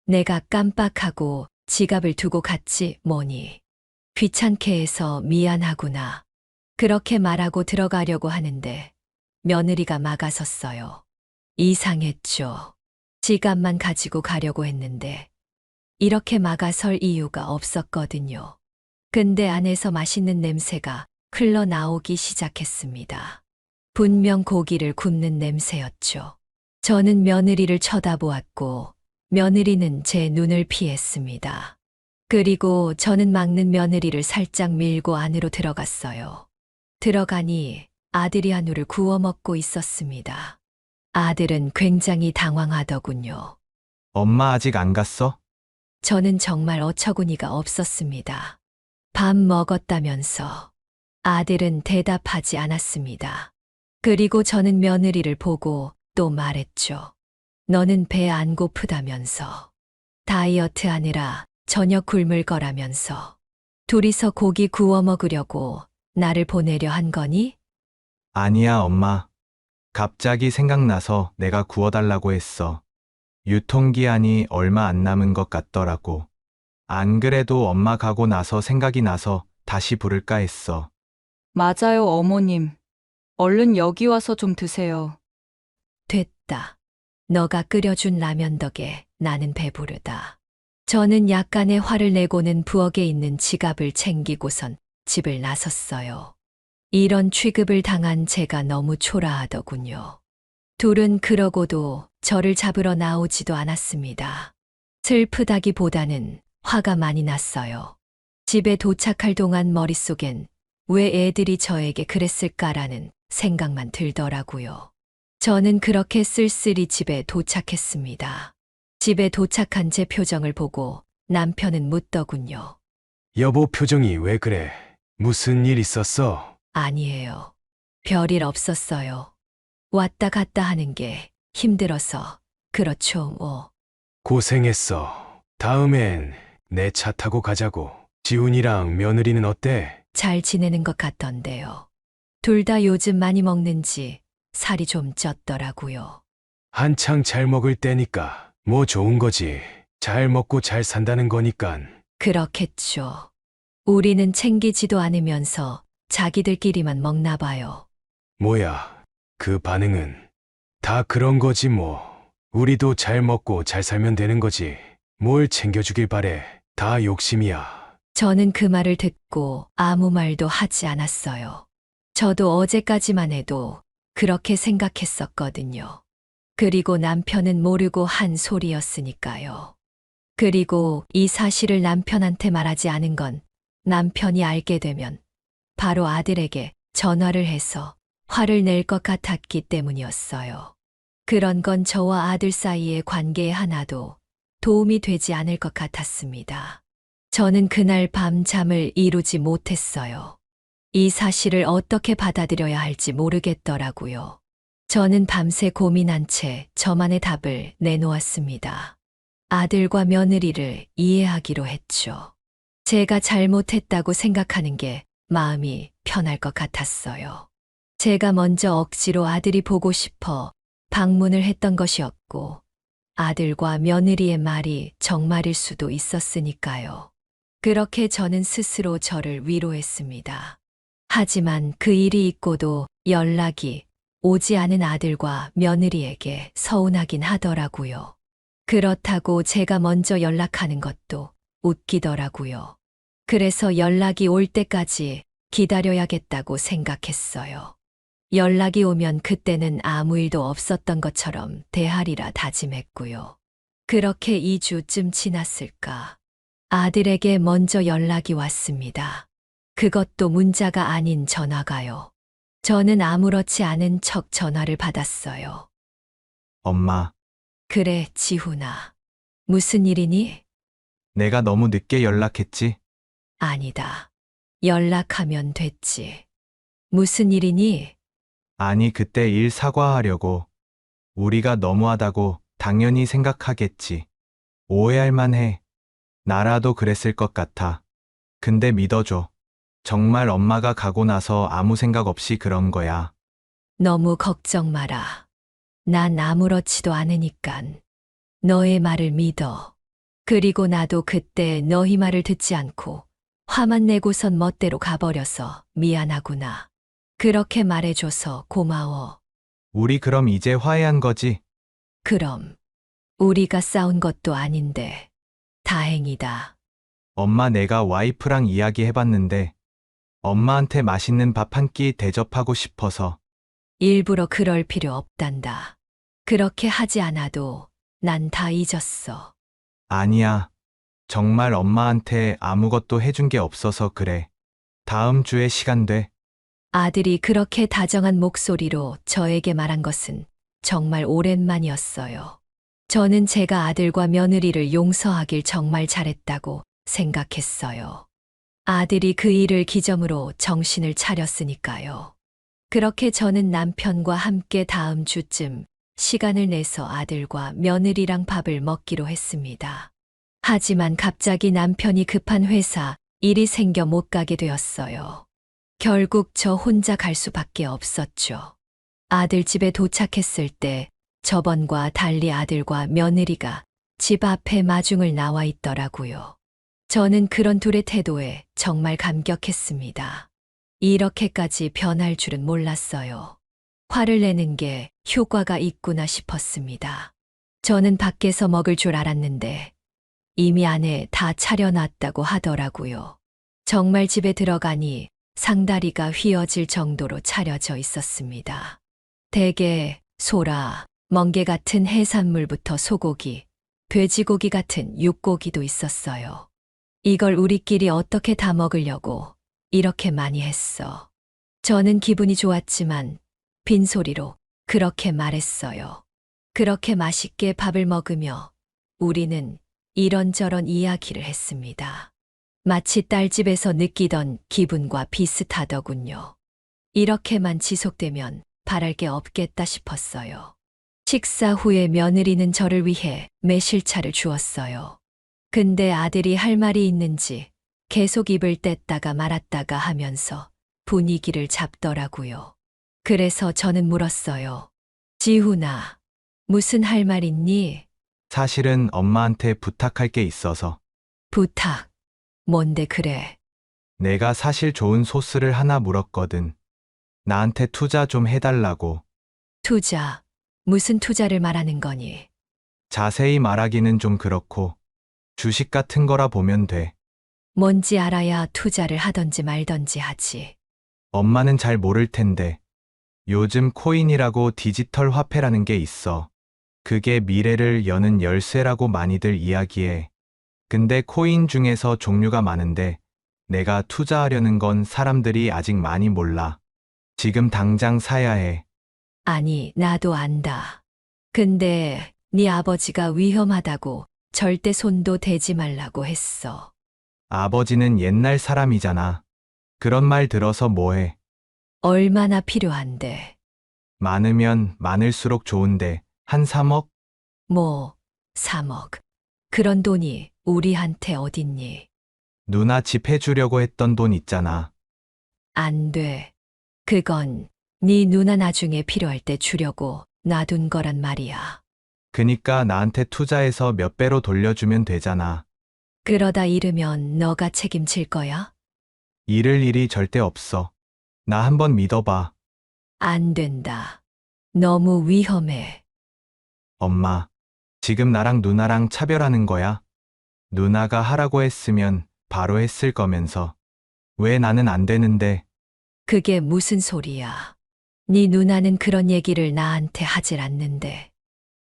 내가 깜빡하고 지갑을 두고 갔지 뭐니. 귀찮게 해서 미안하구나. 그렇게 말하고 들어가려고 하는데 며느리가 막아섰어요. 이상했죠. 지갑만 가지고 가려고 했는데 이렇게 막아설 이유가 없었거든요. 근데 안에서 맛있는 냄새가 흘러나오기 시작했습니다. 분명 고기를 굽는 냄새였죠. 저는 며느리를 쳐다보았고 며느리는 제 눈을 피했습니다. 그리고 저는 막는 며느리를 살짝 밀고 안으로 들어갔어요. 들어가니 아들이 한우를 구워 먹고 있었습니다. 아들은 굉장히 당황하더군요. 엄마 아직 안 갔어? 저는 정말 어처구니가 없었습니다. 밥 먹었다면서. 아들은 대답하지 않았습니다. 그리고 저는 며느리를 보고 또 말했죠. 너는 배 안 고프다면서. 다이어트 하느라 저녁 굶을 거라면서. 둘이서 고기 구워 먹으려고 나를 보내려 한 거니? 아니야 엄마. 갑자기 생각나서 내가 구워달라고 했어. 유통기한이 얼마 안 남은 것 같더라고. 안 그래도 엄마 가고 나서 생각이 나서 다시 부를까 했어. 맞아요, 어머님. 얼른 여기 와서 좀 드세요. 됐다. 너가 끓여준 라면 덕에 나는 배부르다. 저는 약간의 화를 내고는 부엌에 있는 지갑을 챙기고선 집을 나섰어요. 이런 취급을 당한 제가 너무 초라하더군요. 둘은 그러고도 저를 잡으러 나오지도 않았습니다. 슬프다기보다는 화가 많이 났어요. 집에 도착할 동안 머릿속엔 왜 애들이 저에게 그랬을까라는 생각만 들더라고요. 저는 그렇게 쓸쓸히 집에 도착했습니다. 집에 도착한 제 표정을 보고 남편은 묻더군요. 여보 표정이 왜 그래? 무슨 일 있었어? 아니에요. 별일 없었어요. 왔다 갔다 하는 게 힘들어서 그렇죠, 뭐. 고생했어. 다음엔 내 차 타고 가자고. 지훈이랑 며느리는 어때? 잘 지내는 것 같던데요. 둘 다 요즘 많이 먹는지 살이 좀 쪘더라고요. 한창 잘 먹을 때니까 뭐 좋은 거지. 잘 먹고 잘 산다는 거니깐. 그렇겠죠. 우리는 챙기지도 않으면서 자기들끼리만 먹나 봐요. 뭐야, 그 반응은. 다 그런 거지 뭐. 우리도 잘 먹고 잘 살면 되는 거지. 뭘 챙겨주길 바래. 다 욕심이야. 저는 그 말을 듣고 아무 말도 하지 않았어요. 저도 어제까지만 해도 그렇게 생각했었거든요. 그리고 남편은 모르고 한 소리였으니까요. 그리고 이 사실을 남편한테 말하지 않은 건 남편이 알게 되면 바로 아들에게 전화를 해서 화를 낼 것 같았기 때문이었어요. 그런 건 저와 아들 사이의 관계에 하나도 도움이 되지 않을 것 같았습니다. 저는 그날 밤 잠을 이루지 못했어요. 이 사실을 어떻게 받아들여야 할지 모르겠더라고요. 저는 밤새 고민한 채 저만의 답을 내놓았습니다. 아들과 며느리를 이해하기로 했죠. 제가 잘못했다고 생각하는 게 마음이 편할 것 같았어요. 제가 먼저 억지로 아들이 보고 싶어 방문을 했던 것이었고, 아들과 며느리의 말이 정말일 수도 있었으니까요. 그렇게 저는 스스로 저를 위로했습니다. 하지만 그 일이 있고도 연락이 오지 않은 아들과 며느리에게 서운하긴 하더라고요. 그렇다고 제가 먼저 연락하는 것도 웃기더라고요. 그래서 연락이 올 때까지 기다려야겠다고 생각했어요. 연락이 오면 그때는 아무 일도 없었던 것처럼 대하리라 다짐했고요. 그렇게 2주쯤 지났을까. 아들에게 먼저 연락이 왔습니다. 그것도 문자가 아닌 전화가요. 저는 아무렇지 않은 척 전화를 받았어요. 엄마, 그래, 지훈아. 무슨 일이니? 내가 너무 늦게 연락했지? 아니다. 연락하면 됐지. 무슨 일이니? 아니, 그때 일 사과하려고. 우리가 너무하다고 당연히 생각하겠지. 오해할 만해. 나라도 그랬을 것 같아. 근데 믿어줘. 정말 엄마가 가고 나서 아무 생각 없이 그런 거야. 너무 걱정 마라. 난 아무렇지도 않으니깐. 너의 말을 믿어. 그리고 나도 그때 너희 말을 듣지 않고 화만 내고선 멋대로 가버려서 미안하구나. 그렇게 말해줘서 고마워. 우리 그럼 이제 화해한 거지? 그럼 우리가 싸운 것도 아닌데 다행이다. 엄마, 내가 와이프랑 이야기해봤는데 엄마한테 맛있는 밥 한 끼 대접하고 싶어서. 일부러 그럴 필요 없단다. 그렇게 하지 않아도 난 다 잊었어. 아니야. 정말 엄마한테 아무것도 해준 게 없어서 그래. 다음 주에 시간 돼. 아들이 그렇게 다정한 목소리로 저에게 말한 것은 정말 오랜만이었어요. 저는 제가 아들과 며느리를 용서하길 정말 잘했다고 생각했어요. 아들이 그 일을 기점으로 정신을 차렸으니까요. 그렇게 저는 남편과 함께 다음 주쯤 시간을 내서 아들과 며느리랑 밥을 먹기로 했습니다. 하지만 갑자기 남편이 급한 회사 일이 생겨 못 가게 되었어요. 결국 저 혼자 갈 수밖에 없었죠. 아들 집에 도착했을 때 저번과 달리 아들과 며느리가 집 앞에 마중을 나와 있더라고요. 저는 그런 둘의 태도에 정말 감격했습니다. 이렇게까지 변할 줄은 몰랐어요. 화를 내는 게 효과가 있구나 싶었습니다. 저는 밖에서 먹을 줄 알았는데 이미 안에 다 차려놨다고 하더라고요. 정말 집에 들어가니 상다리가 휘어질 정도로 차려져 있었습니다. 대게, 소라, 멍게 같은 해산물부터 소고기, 돼지고기 같은 육고기도 있었어요. 이걸 우리끼리 어떻게 다 먹으려고 이렇게 많이 했어. 저는 기분이 좋았지만 빈소리로 그렇게 말했어요. 그렇게 맛있게 밥을 먹으며 우리는 이런저런 이야기를 했습니다. 마치 딸집에서 느끼던 기분과 비슷하더군요. 이렇게만 지속되면 바랄 게 없겠다 싶었어요. 식사 후에 며느리는 저를 위해 매실차를 주었어요. 근데 아들이 할 말이 있는지 계속 입을 뗐다가 말았다가 하면서 분위기를 잡더라고요. 그래서 저는 물었어요. 지훈아, 무슨 할 말 있니? 사실은 엄마한테 부탁할 게 있어서. 부탁. 뭔데 그래? 내가 사실 좋은 소스를 하나 물었거든. 나한테 투자 좀 해달라고. 투자. 무슨 투자를 말하는 거니? 자세히 말하기는 좀 그렇고, 주식 같은 거라 보면 돼. 뭔지 알아야 투자를 하던지 말던지 하지. 엄마는 잘 모를 텐데, 요즘 코인이라고 디지털 화폐라는 게 있어. 그게 미래를 여는 열쇠라고 많이들 이야기해. 근데 코인 중에서 종류가 많은데, 내가 투자하려는 건 사람들이 아직 많이 몰라. 지금 당장 사야 해. 아니, 나도 안다. 근데 네 아버지가 위험하다고 절대 손도 대지 말라고 했어. 아버지는 옛날 사람이잖아. 그런 말 들어서 뭐해. 얼마나 필요한데. 많으면 많을수록 좋은데, 한 3억? 뭐, 3억. 그런 돈이 우리한테 어딨니? 누나 집 해주려고 했던 돈 있잖아. 안 돼. 그건 네 누나 나중에 필요할 때 주려고 놔둔 거란 말이야. 그니까 나한테 투자해서 몇 배로 돌려주면 되잖아. 그러다 잃으면 너가 책임질 거야? 잃을 일이 절대 없어. 나 한번 믿어봐. 안 된다. 너무 위험해. 엄마. 지금 나랑 누나랑 차별하는 거야? 누나가 하라고 했으면 바로 했을 거면서. 왜 나는 안 되는데? 그게 무슨 소리야. 네 누나는 그런 얘기를 나한테 하질 않는데.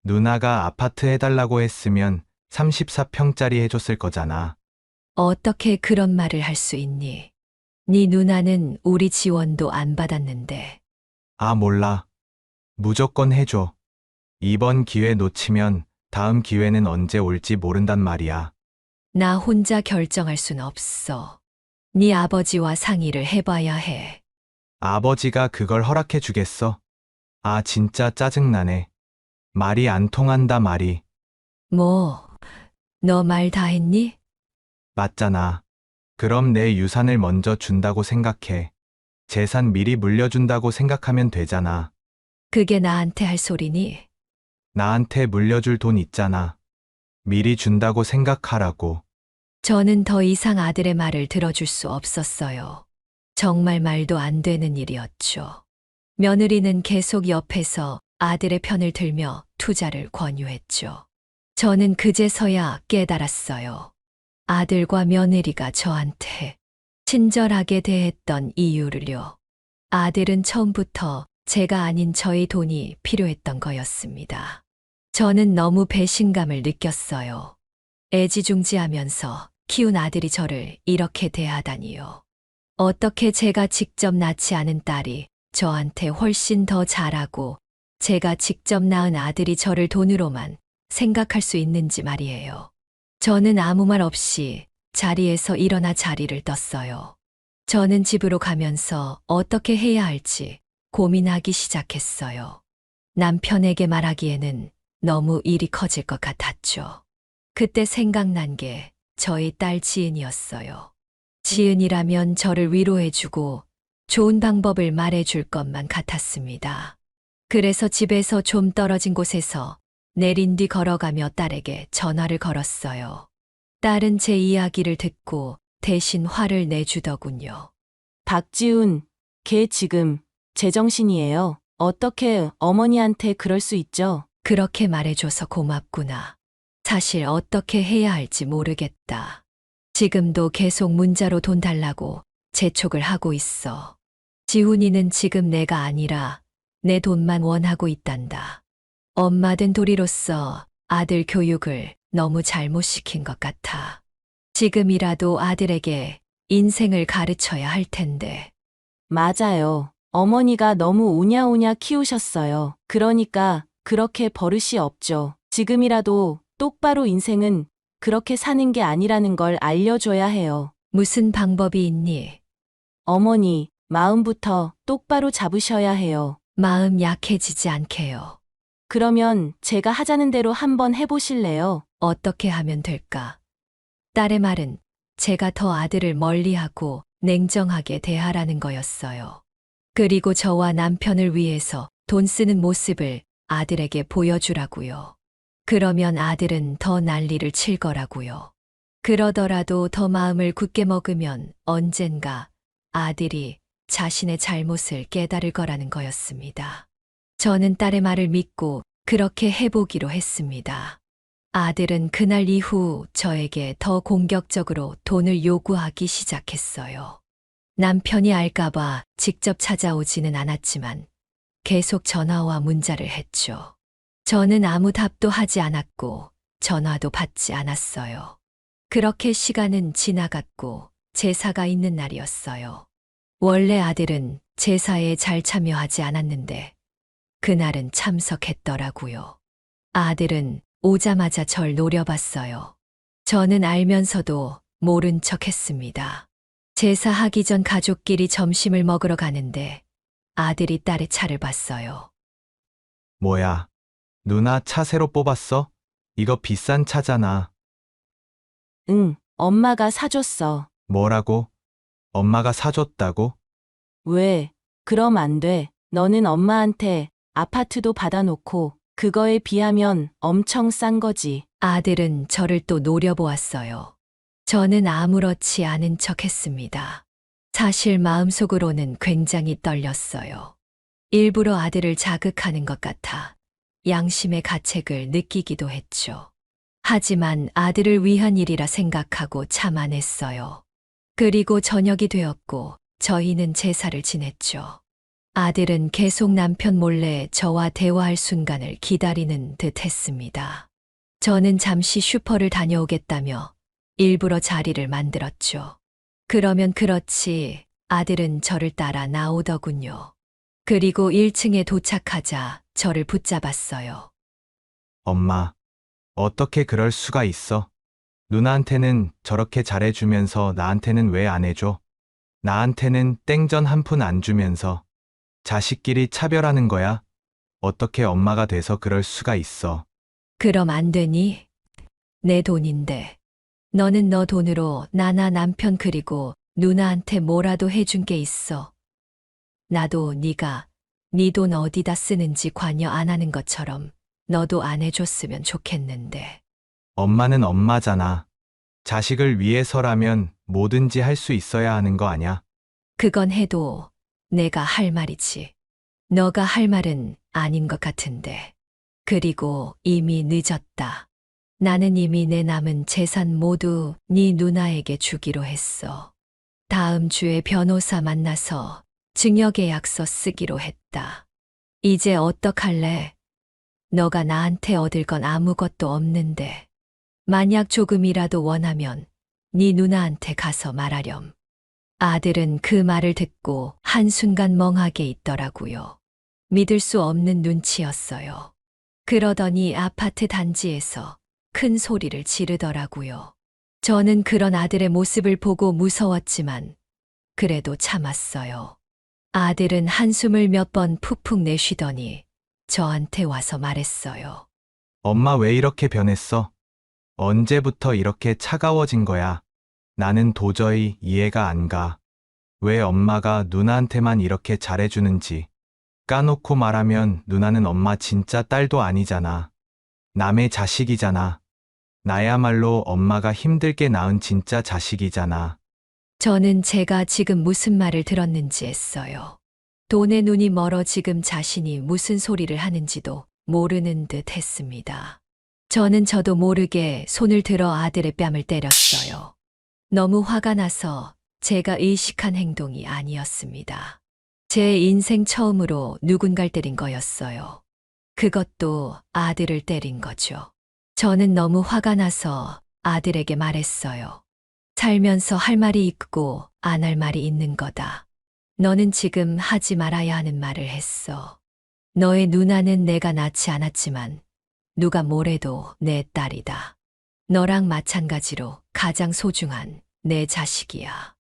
누나가 아파트 해달라고 했으면 34평짜리 해줬을 거잖아. 어떻게 그런 말을 할 수 있니? 네 누나는 우리 지원도 안 받았는데. 아, 몰라. 무조건 해줘. 이번 기회 놓치면 다음 기회는 언제 올지 모른단 말이야. 나 혼자 결정할 순 없어. 네 아버지와 상의를 해봐야 해. 아버지가 그걸 허락해 주겠어? 아, 진짜 짜증나네. 말이 안 통한다 말이. 뭐, 너 말 다 했니? 맞잖아. 그럼 내 유산을 먼저 준다고 생각해. 재산 미리 물려준다고 생각하면 되잖아. 그게 나한테 할 소리니? 나한테 물려줄 돈 있잖아. 미리 준다고 생각하라고. 저는 더 이상 아들의 말을 들어줄 수 없었어요. 정말 말도 안 되는 일이었죠. 며느리는 계속 옆에서 아들의 편을 들며 투자를 권유했죠. 저는 그제서야 깨달았어요. 아들과 며느리가 저한테 친절하게 대했던 이유를요. 아들은 처음부터 제가 아닌 저의 돈이 필요했던 거였습니다. 저는 너무 배신감을 느꼈어요. 애지중지하면서 키운 아들이 저를 이렇게 대하다니요. 어떻게 제가 직접 낳지 않은 딸이 저한테 훨씬 더 잘하고 제가 직접 낳은 아들이 저를 돈으로만 생각할 수 있는지 말이에요. 저는 아무 말 없이 자리에서 일어나 자리를 떴어요. 저는 집으로 가면서 어떻게 해야 할지 고민하기 시작했어요. 남편에게 말하기에는 너무 일이 커질 것 같았죠. 그때 생각난 게 저희 딸 지은이었어요. 지은이라면 저를 위로해주고 좋은 방법을 말해줄 것만 같았습니다. 그래서 집에서 좀 떨어진 곳에서 내린 뒤 걸어가며 딸에게 전화를 걸었어요. 딸은 제 이야기를 듣고 대신 화를 내주더군요. 박지훈, 걔 지금 제정신이에요. 어떻게 어머니한테 그럴 수 있죠? 그렇게 말해줘서 고맙구나. 사실 어떻게 해야 할지 모르겠다. 지금도 계속 문자로 돈 달라고 재촉을 하고 있어. 지훈이는 지금 내가 아니라 내 돈만 원하고 있단다. 엄마 된 도리로서 아들 교육을 너무 잘못 시킨 것 같아. 지금이라도 아들에게 인생을 가르쳐야 할 텐데. 맞아요. 어머니가 너무 오냐오냐 키우셨어요. 그러니까 그렇게 버릇이 없죠. 지금이라도 똑바로 인생은 그렇게 사는 게 아니라는 걸 알려줘야 해요. 무슨 방법이 있니? 어머니, 마음부터 똑바로 잡으셔야 해요. 마음 약해지지 않게요. 그러면 제가 하자는 대로 한번 해보실래요? 어떻게 하면 될까? 딸의 말은 제가 더 아들을 멀리하고 냉정하게 대하라는 거였어요. 그리고 저와 남편을 위해서 돈 쓰는 모습을 아들에게 보여주라고요. 그러면 아들은 더 난리를 칠 거라고요. 그러더라도 더 마음을 굳게 먹으면 언젠가 아들이 자신의 잘못을 깨달을 거라는 거였습니다. 저는 딸의 말을 믿고 그렇게 해보기로 했습니다. 아들은 그날 이후 저에게 더 공격적으로 돈을 요구하기 시작했어요. 남편이 알까봐 직접 찾아오지는 않았지만 계속 전화와 문자를 했죠. 저는 아무 답도 하지 않았고 전화도 받지 않았어요. 그렇게 시간은 지나갔고 제사가 있는 날이었어요. 원래 아들은 제사에 잘 참여하지 않았는데 그날은 참석했더라고요. 아들은 오자마자 절 노려봤어요. 저는 알면서도 모른 척 했습니다. 제사하기 전 가족끼리 점심을 먹으러 가는데 아들이 딸의 차를 봤어요. 뭐야? 누나 차 새로 뽑았어? 이거 비싼 차잖아. 응, 엄마가 사줬어. 뭐라고? 엄마가 사줬다고? 왜? 그럼 안 돼. 너는 엄마한테 아파트도 받아놓고 그거에 비하면 엄청 싼 거지. 아들은 저를 또 노려보았어요. 저는 아무렇지 않은 척 했습니다. 사실 마음속으로는 굉장히 떨렸어요. 일부러 아들을 자극하는 것 같아 양심의 가책을 느끼기도 했죠. 하지만 아들을 위한 일이라 생각하고 참아냈어요. 그리고 저녁이 되었고 저희는 제사를 지냈죠. 아들은 계속 남편 몰래 저와 대화할 순간을 기다리는 듯 했습니다. 저는 잠시 슈퍼를 다녀오겠다며 일부러 자리를 만들었죠. 그러면 그렇지 아들은 저를 따라 나오더군요. 그리고 1층에 도착하자 저를 붙잡았어요. 엄마, 어떻게 그럴 수가 있어? 누나한테는 저렇게 잘해주면서 나한테는 왜 안 해줘? 나한테는 땡전 한 푼 안 주면서 자식끼리 차별하는 거야? 어떻게 엄마가 돼서 그럴 수가 있어? 그럼 안 되니? 내 돈인데. 너는 너 돈으로 나나 남편 그리고 누나한테 뭐라도 해준 게 있어. 나도 네가 네 돈 어디다 쓰는지 관여 안 하는 것처럼 너도 안 해줬으면 좋겠는데. 엄마는 엄마잖아. 자식을 위해서라면 뭐든지 할 수 있어야 하는 거 아냐? 그건 해도 내가 할 말이지. 너가 할 말은 아닌 것 같은데. 그리고 이미 늦었다. 나는 이미 내 남은 재산 모두 네 누나에게 주기로 했어. 다음 주에 변호사 만나서 증여계약서 쓰기로 했다. 이제 어떡할래? 너가 나한테 얻을 건 아무것도 없는데. 만약 조금이라도 원하면 네 누나한테 가서 말하렴. 아들은 그 말을 듣고 한순간 멍하게 있더라고요. 믿을 수 없는 눈치였어요. 그러더니 아파트 단지에서 큰 소리를 지르더라고요. 저는 그런 아들의 모습을 보고 무서웠지만 그래도 참았어요. 아들은 한숨을 몇 번 푹푹 내쉬더니 저한테 와서 말했어요. 엄마 왜 이렇게 변했어? 언제부터 이렇게 차가워진 거야? 나는 도저히 이해가 안 가. 왜 엄마가 누나한테만 이렇게 잘해주는지. 까놓고 말하면 누나는 엄마 진짜 딸도 아니잖아. 남의 자식이잖아. 나야말로 엄마가 힘들게 낳은 진짜 자식이잖아. 저는 제가 지금 무슨 말을 들었는지 했어요. 돈에 눈이 멀어 지금 자신이 무슨 소리를 하는지도 모르는 듯 했습니다. 저는 저도 모르게 손을 들어 아들의 뺨을 때렸어요. 너무 화가 나서 제가 의식한 행동이 아니었습니다. 제 인생 처음으로 누군가를 때린 거였어요. 그것도 아들을 때린 거죠. 저는 너무 화가 나서 아들에게 말했어요. 살면서 할 말이 있고 안 할 말이 있는 거다. 너는 지금 하지 말아야 하는 말을 했어. 너의 누나는 내가 낳지 않았지만 누가 뭐래도 내 딸이다. 너랑 마찬가지로 가장 소중한 내 자식이야.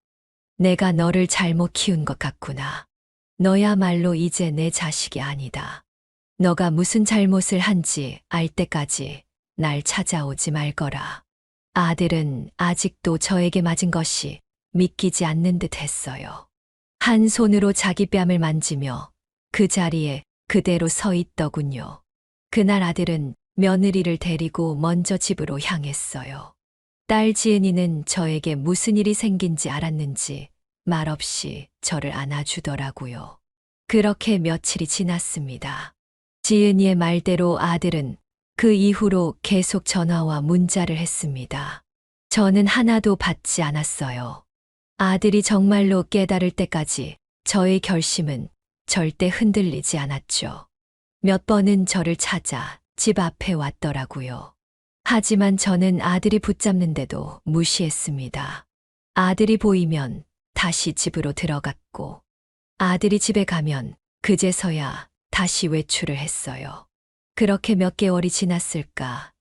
내가 너를 잘못 키운 것 같구나. 너야말로 이제 내 자식이 아니다. 너가 무슨 잘못을 한지 알 때까지 날 찾아오지 말거라. 아들은 아직도 저에게 맞은 것이 믿기지 않는 듯 했어요. 한 손으로 자기 뺨을 만지며 그 자리에 그대로 서 있더군요. 그날 아들은 며느리를 데리고 먼저 집으로 향했어요. 딸 지은이는 저에게 무슨 일이 생긴지 알았는지 말없이 저를 안아주더라고요. 그렇게 며칠이 지났습니다. 지은이의 말대로 아들은 그 이후로 계속 전화와 문자를 했습니다. 저는 하나도 받지 않았어요. 아들이 정말로 깨달을 때까지 저의 결심은 절대 흔들리지 않았죠. 몇 번은 저를 찾아 집 앞에 왔더라고요. 하지만 저는 아들이 붙잡는데도 무시했습니다. 아들이 보이면 다시 집으로 들어갔고, 아들이 집에 가면 그제서야 다시 외출을 했어요. 그렇게 몇 개월이 지났을까?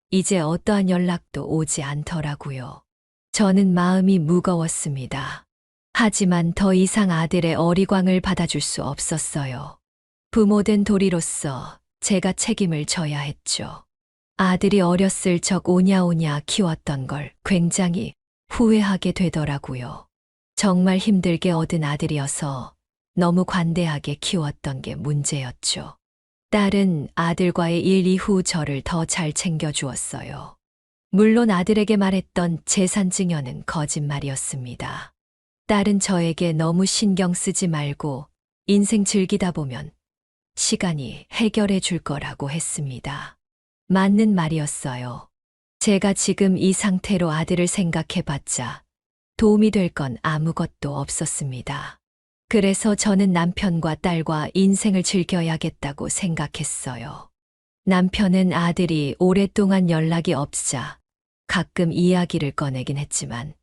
이제 어떠한 연락도 오지 않더라고요. 저는 마음이 무거웠습니다. 하지만 더 이상 아들의 어리광을 받아줄 수 없었어요. 부모된 도리로서 제가 책임을 져야 했죠. 아들이 어렸을 적 오냐오냐 키웠던 걸 굉장히 후회하게 되더라고요. 정말 힘들게 얻은 아들이어서 너무 관대하게 키웠던 게 문제였죠. 딸은 아들과의 일 이후 저를 더 잘 챙겨주었어요. 물론 아들에게 말했던 재산 증여는 거짓말이었습니다. 딸은 저에게 너무 신경 쓰지 말고 인생 즐기다 보면 시간이 해결해 줄 거라고 했습니다. 맞는 말이었어요. 제가 지금 이 상태로 아들을 생각해 봤자 도움이 될 건 아무것도 없었습니다. 그래서 저는 남편과 딸과 인생을 즐겨야겠다고 생각했어요. 남편은 아들이 오랫동안 연락이 없자 가끔 이야기를 꺼내긴 했지만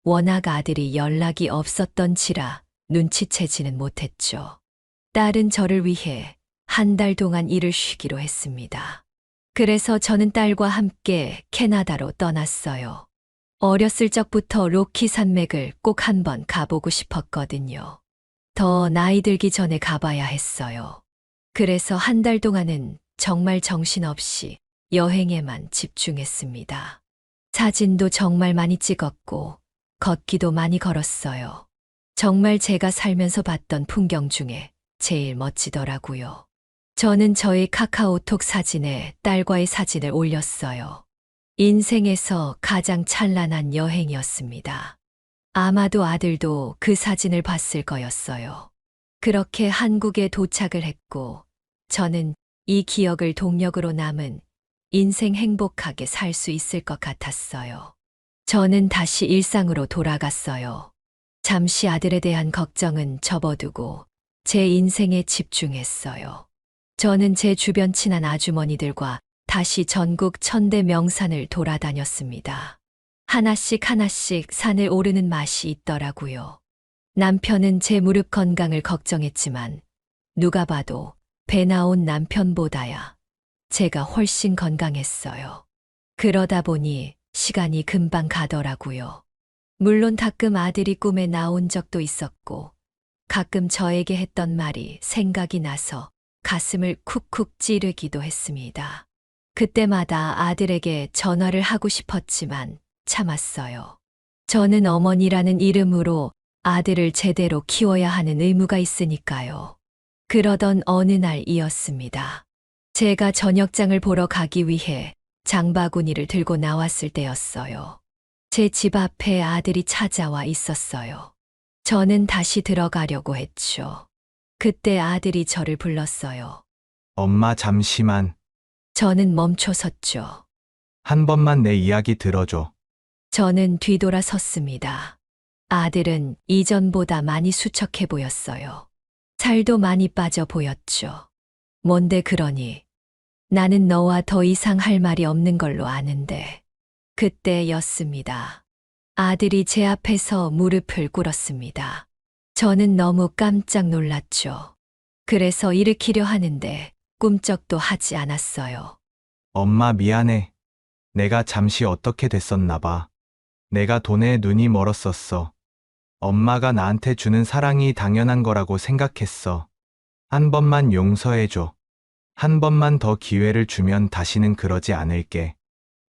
워낙 아들이 연락이 없었던지라 눈치채지는 못했죠. 딸은 저를 위해 한 달 동안 일을 쉬기로 했습니다. 그래서 저는 딸과 함께 캐나다로 떠났어요. 어렸을 적부터 로키 산맥을 꼭 한번 가보고 싶었거든요. 더 나이 들기 전에 가봐야 했어요. 그래서 한 달 동안은 정말 정신없이 여행에만 집중했습니다. 사진도 정말 많이 찍었고 걷기도 많이 걸었어요. 정말 제가 살면서 봤던 풍경 중에 제일 멋지더라고요. 저는 저의 카카오톡 사진에 딸과의 사진을 올렸어요. 인생에서 가장 찬란한 여행이었습니다. 아마도 아들도 그 사진을 봤을 거였어요. 그렇게 한국에 도착을 했고, 저는 이 기억을 동력으로 남은 인생 행복하게 살 수 있을 것 같았어요. 저는 다시 일상으로 돌아갔어요. 잠시 아들에 대한 걱정은 접어두고 제 인생에 집중했어요. 저는 제 주변 친한 아주머니들과 다시 전국 천대 명산을 돌아다녔습니다. 하나씩 하나씩 산을 오르는 맛이 있더라고요. 남편은 제 무릎 건강을 걱정했지만 누가 봐도 배 나온 남편보다야 제가 훨씬 건강했어요. 그러다 보니 시간이 금방 가더라고요. 물론 가끔 아들이 꿈에 나온 적도 있었고 가끔 저에게 했던 말이 생각이 나서 가슴을 쿡쿡 찌르기도 했습니다. 그때마다 아들에게 전화를 하고 싶었지만 참았어요. 저는 어머니라는 이름으로 아들을 제대로 키워야 하는 의무가 있으니까요. 그러던 어느 날이었습니다. 제가 저녁장을 보러 가기 위해 장바구니를 들고 나왔을 때였어요. 제 집 앞에 아들이 찾아와 있었어요. 저는 다시 들어가려고 했죠. 그때 아들이 저를 불렀어요. 엄마 잠시만. 저는 멈춰섰죠. 한 번만 내 이야기 들어줘. 저는 뒤돌아 섰습니다. 아들은 이전보다 많이 수척해 보였어요. 살도 많이 빠져 보였죠. 뭔데 그러니? 나는 너와 더 이상 할 말이 없는 걸로 아는데. 그때였습니다. 아들이 제 앞에서 무릎을 꿇었습니다. 저는 너무 깜짝 놀랐죠. 그래서 일으키려 하는데 꿈쩍도 하지 않았어요. 엄마 미안해. 내가 잠시 어떻게 됐었나 봐. 내가 돈에 눈이 멀었었어. 엄마가 나한테 주는 사랑이 당연한 거라고 생각했어. 한 번만 용서해줘. 한 번만 더 기회를 주면 다시는 그러지 않을게.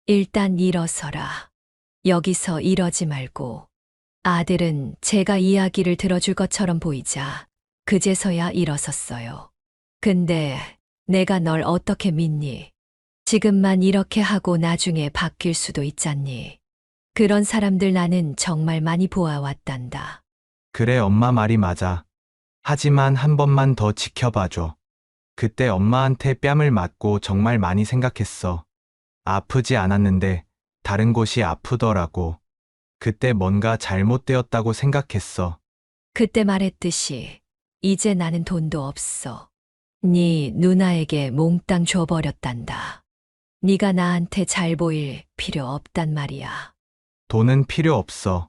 일단 일어서라. 여기서 이러지 말고. 아들은 제가 이야기를 들어줄 것처럼 보이자 그제서야 일어섰어요. 근데 내가 널 어떻게 믿니? 지금만 이렇게 하고 나중에 바뀔 수도 있잖니. 그런 사람들 나는 정말 많이 보아왔단다. 그래, 엄마 말이 맞아. 하지만 한 번만 더 지켜봐줘. 그때 엄마한테 뺨을 맞고 정말 많이 생각했어. 아프지 않았는데 다른 곳이 아프더라고. 그때 뭔가 잘못되었다고 생각했어. 그때 말했듯이 이제 나는 돈도 없어. 네 누나에게 몽땅 줘버렸단다. 네가 나한테 잘 보일 필요 없단 말이야. 돈은 필요 없어.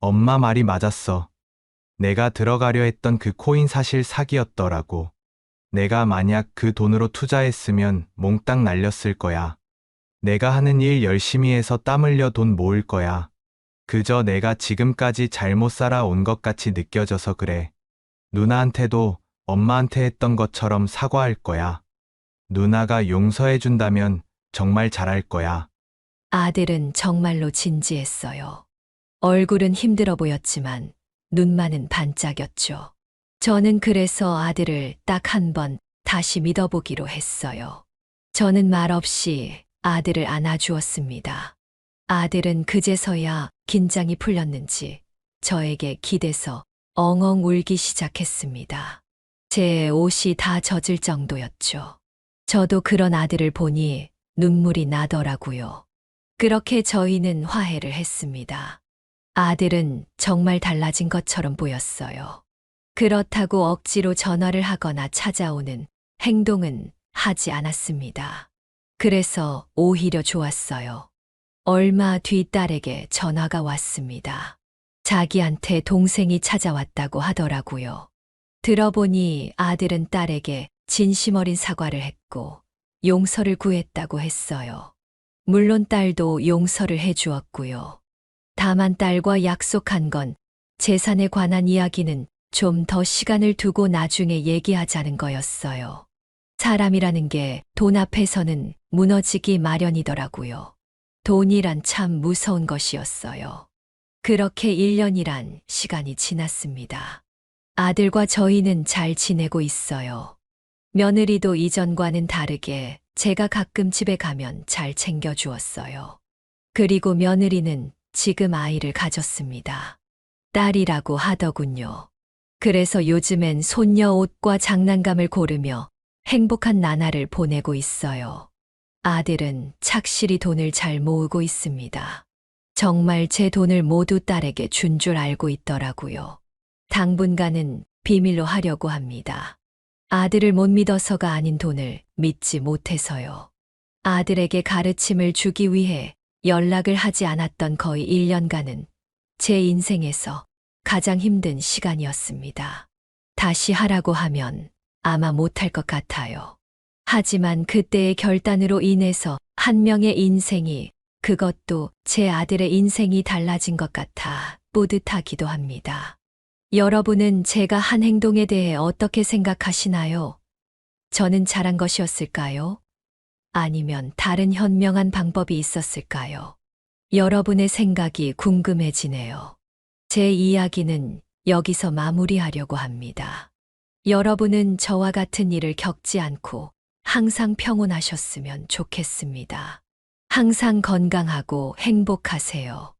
엄마 말이 맞았어. 내가 들어가려 했던 그 코인 사실 사기였더라고. 내가 만약 그 돈으로 투자했으면 몽땅 날렸을 거야. 내가 하는 일 열심히 해서 땀 흘려 돈 모을 거야. 그저 내가 지금까지 잘못 살아온 것 같이 느껴져서 그래. 누나한테도 엄마한테 했던 것처럼 사과할 거야. 누나가 용서해준다면 정말 잘할 거야. 아들은 정말로 진지했어요. 얼굴은 힘들어 보였지만 눈만은 반짝였죠. 저는 그래서 아들을 딱 한 번 다시 믿어보기로 했어요. 저는 말없이 아들을 안아주었습니다. 아들은 그제서야 긴장이 풀렸는지 저에게 기대서 엉엉 울기 시작했습니다. 제 옷이 다 젖을 정도였죠. 저도 그런 아들을 보니 눈물이 나더라고요. 그렇게 저희는 화해를 했습니다. 아들은 정말 달라진 것처럼 보였어요. 그렇다고 억지로 전화를 하거나 찾아오는 행동은 하지 않았습니다. 그래서 오히려 좋았어요. 얼마 뒤 딸에게 전화가 왔습니다. 자기한테 동생이 찾아왔다고 하더라고요. 들어보니 아들은 딸에게 진심 어린 사과를 했고 용서를 구했다고 했어요. 물론 딸도 용서를 해주었고요. 다만 딸과 약속한 건 재산에 관한 이야기는 좀 더 시간을 두고 나중에 얘기하자는 거였어요. 사람이라는 게 돈 앞에서는 무너지기 마련이더라고요. 돈이란 참 무서운 것이었어요. 그렇게 1년이란 시간이 지났습니다. 아들과 저희는 잘 지내고 있어요. 며느리도 이전과는 다르게 제가 가끔 집에 가면 잘 챙겨주었어요. 그리고 며느리는 지금 아이를 가졌습니다. 딸이라고 하더군요. 그래서 요즘엔 손녀 옷과 장난감을 고르며 행복한 나날을 보내고 있어요. 아들은 착실히 돈을 잘 모으고 있습니다. 정말 제 돈을 모두 딸에게 준 줄 알고 있더라고요. 당분간은 비밀로 하려고 합니다. 아들을 못 믿어서가 아닌 돈을 믿지 못해서요. 아들에게 가르침을 주기 위해 연락을 하지 않았던 거의 1년간은 제 인생에서 가장 힘든 시간이었습니다. 다시 하라고 하면 아마 못할 것 같아요. 하지만 그때의 결단으로 인해서 한 명의 인생이, 그것도 제 아들의 인생이 달라진 것 같아 뿌듯하기도 합니다. 여러분은 제가 한 행동에 대해 어떻게 생각하시나요? 저는 잘한 것이었을까요? 아니면 다른 현명한 방법이 있었을까요? 여러분의 생각이 궁금해지네요. 제 이야기는 여기서 마무리하려고 합니다. 여러분은 저와 같은 일을 겪지 않고 항상 평온하셨으면 좋겠습니다. 항상 건강하고 행복하세요.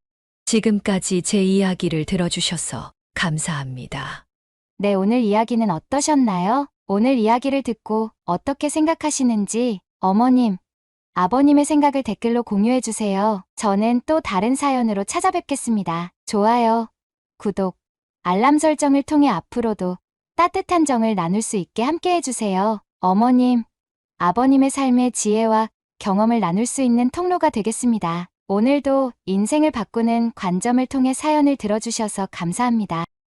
지금까지 제 이야기를 들어주셔서 감사합니다. 네, 오늘 이야기는 어떠셨나요? 오늘 이야기를 듣고 어떻게 생각하시는지 어머님, 아버님의 생각을 댓글로 공유해주세요. 저는 또 다른 사연으로 찾아뵙겠습니다. 좋아요, 구독, 알람 설정을 통해 앞으로도 따뜻한 정을 나눌 수 있게 함께 해주세요. 어머님, 아버님의 삶의 지혜와 경험을 나눌 수 있는 통로가 되겠습니다. 오늘도 인생을 바꾸는 관점을 통해 사연을 들어주셔서 감사합니다.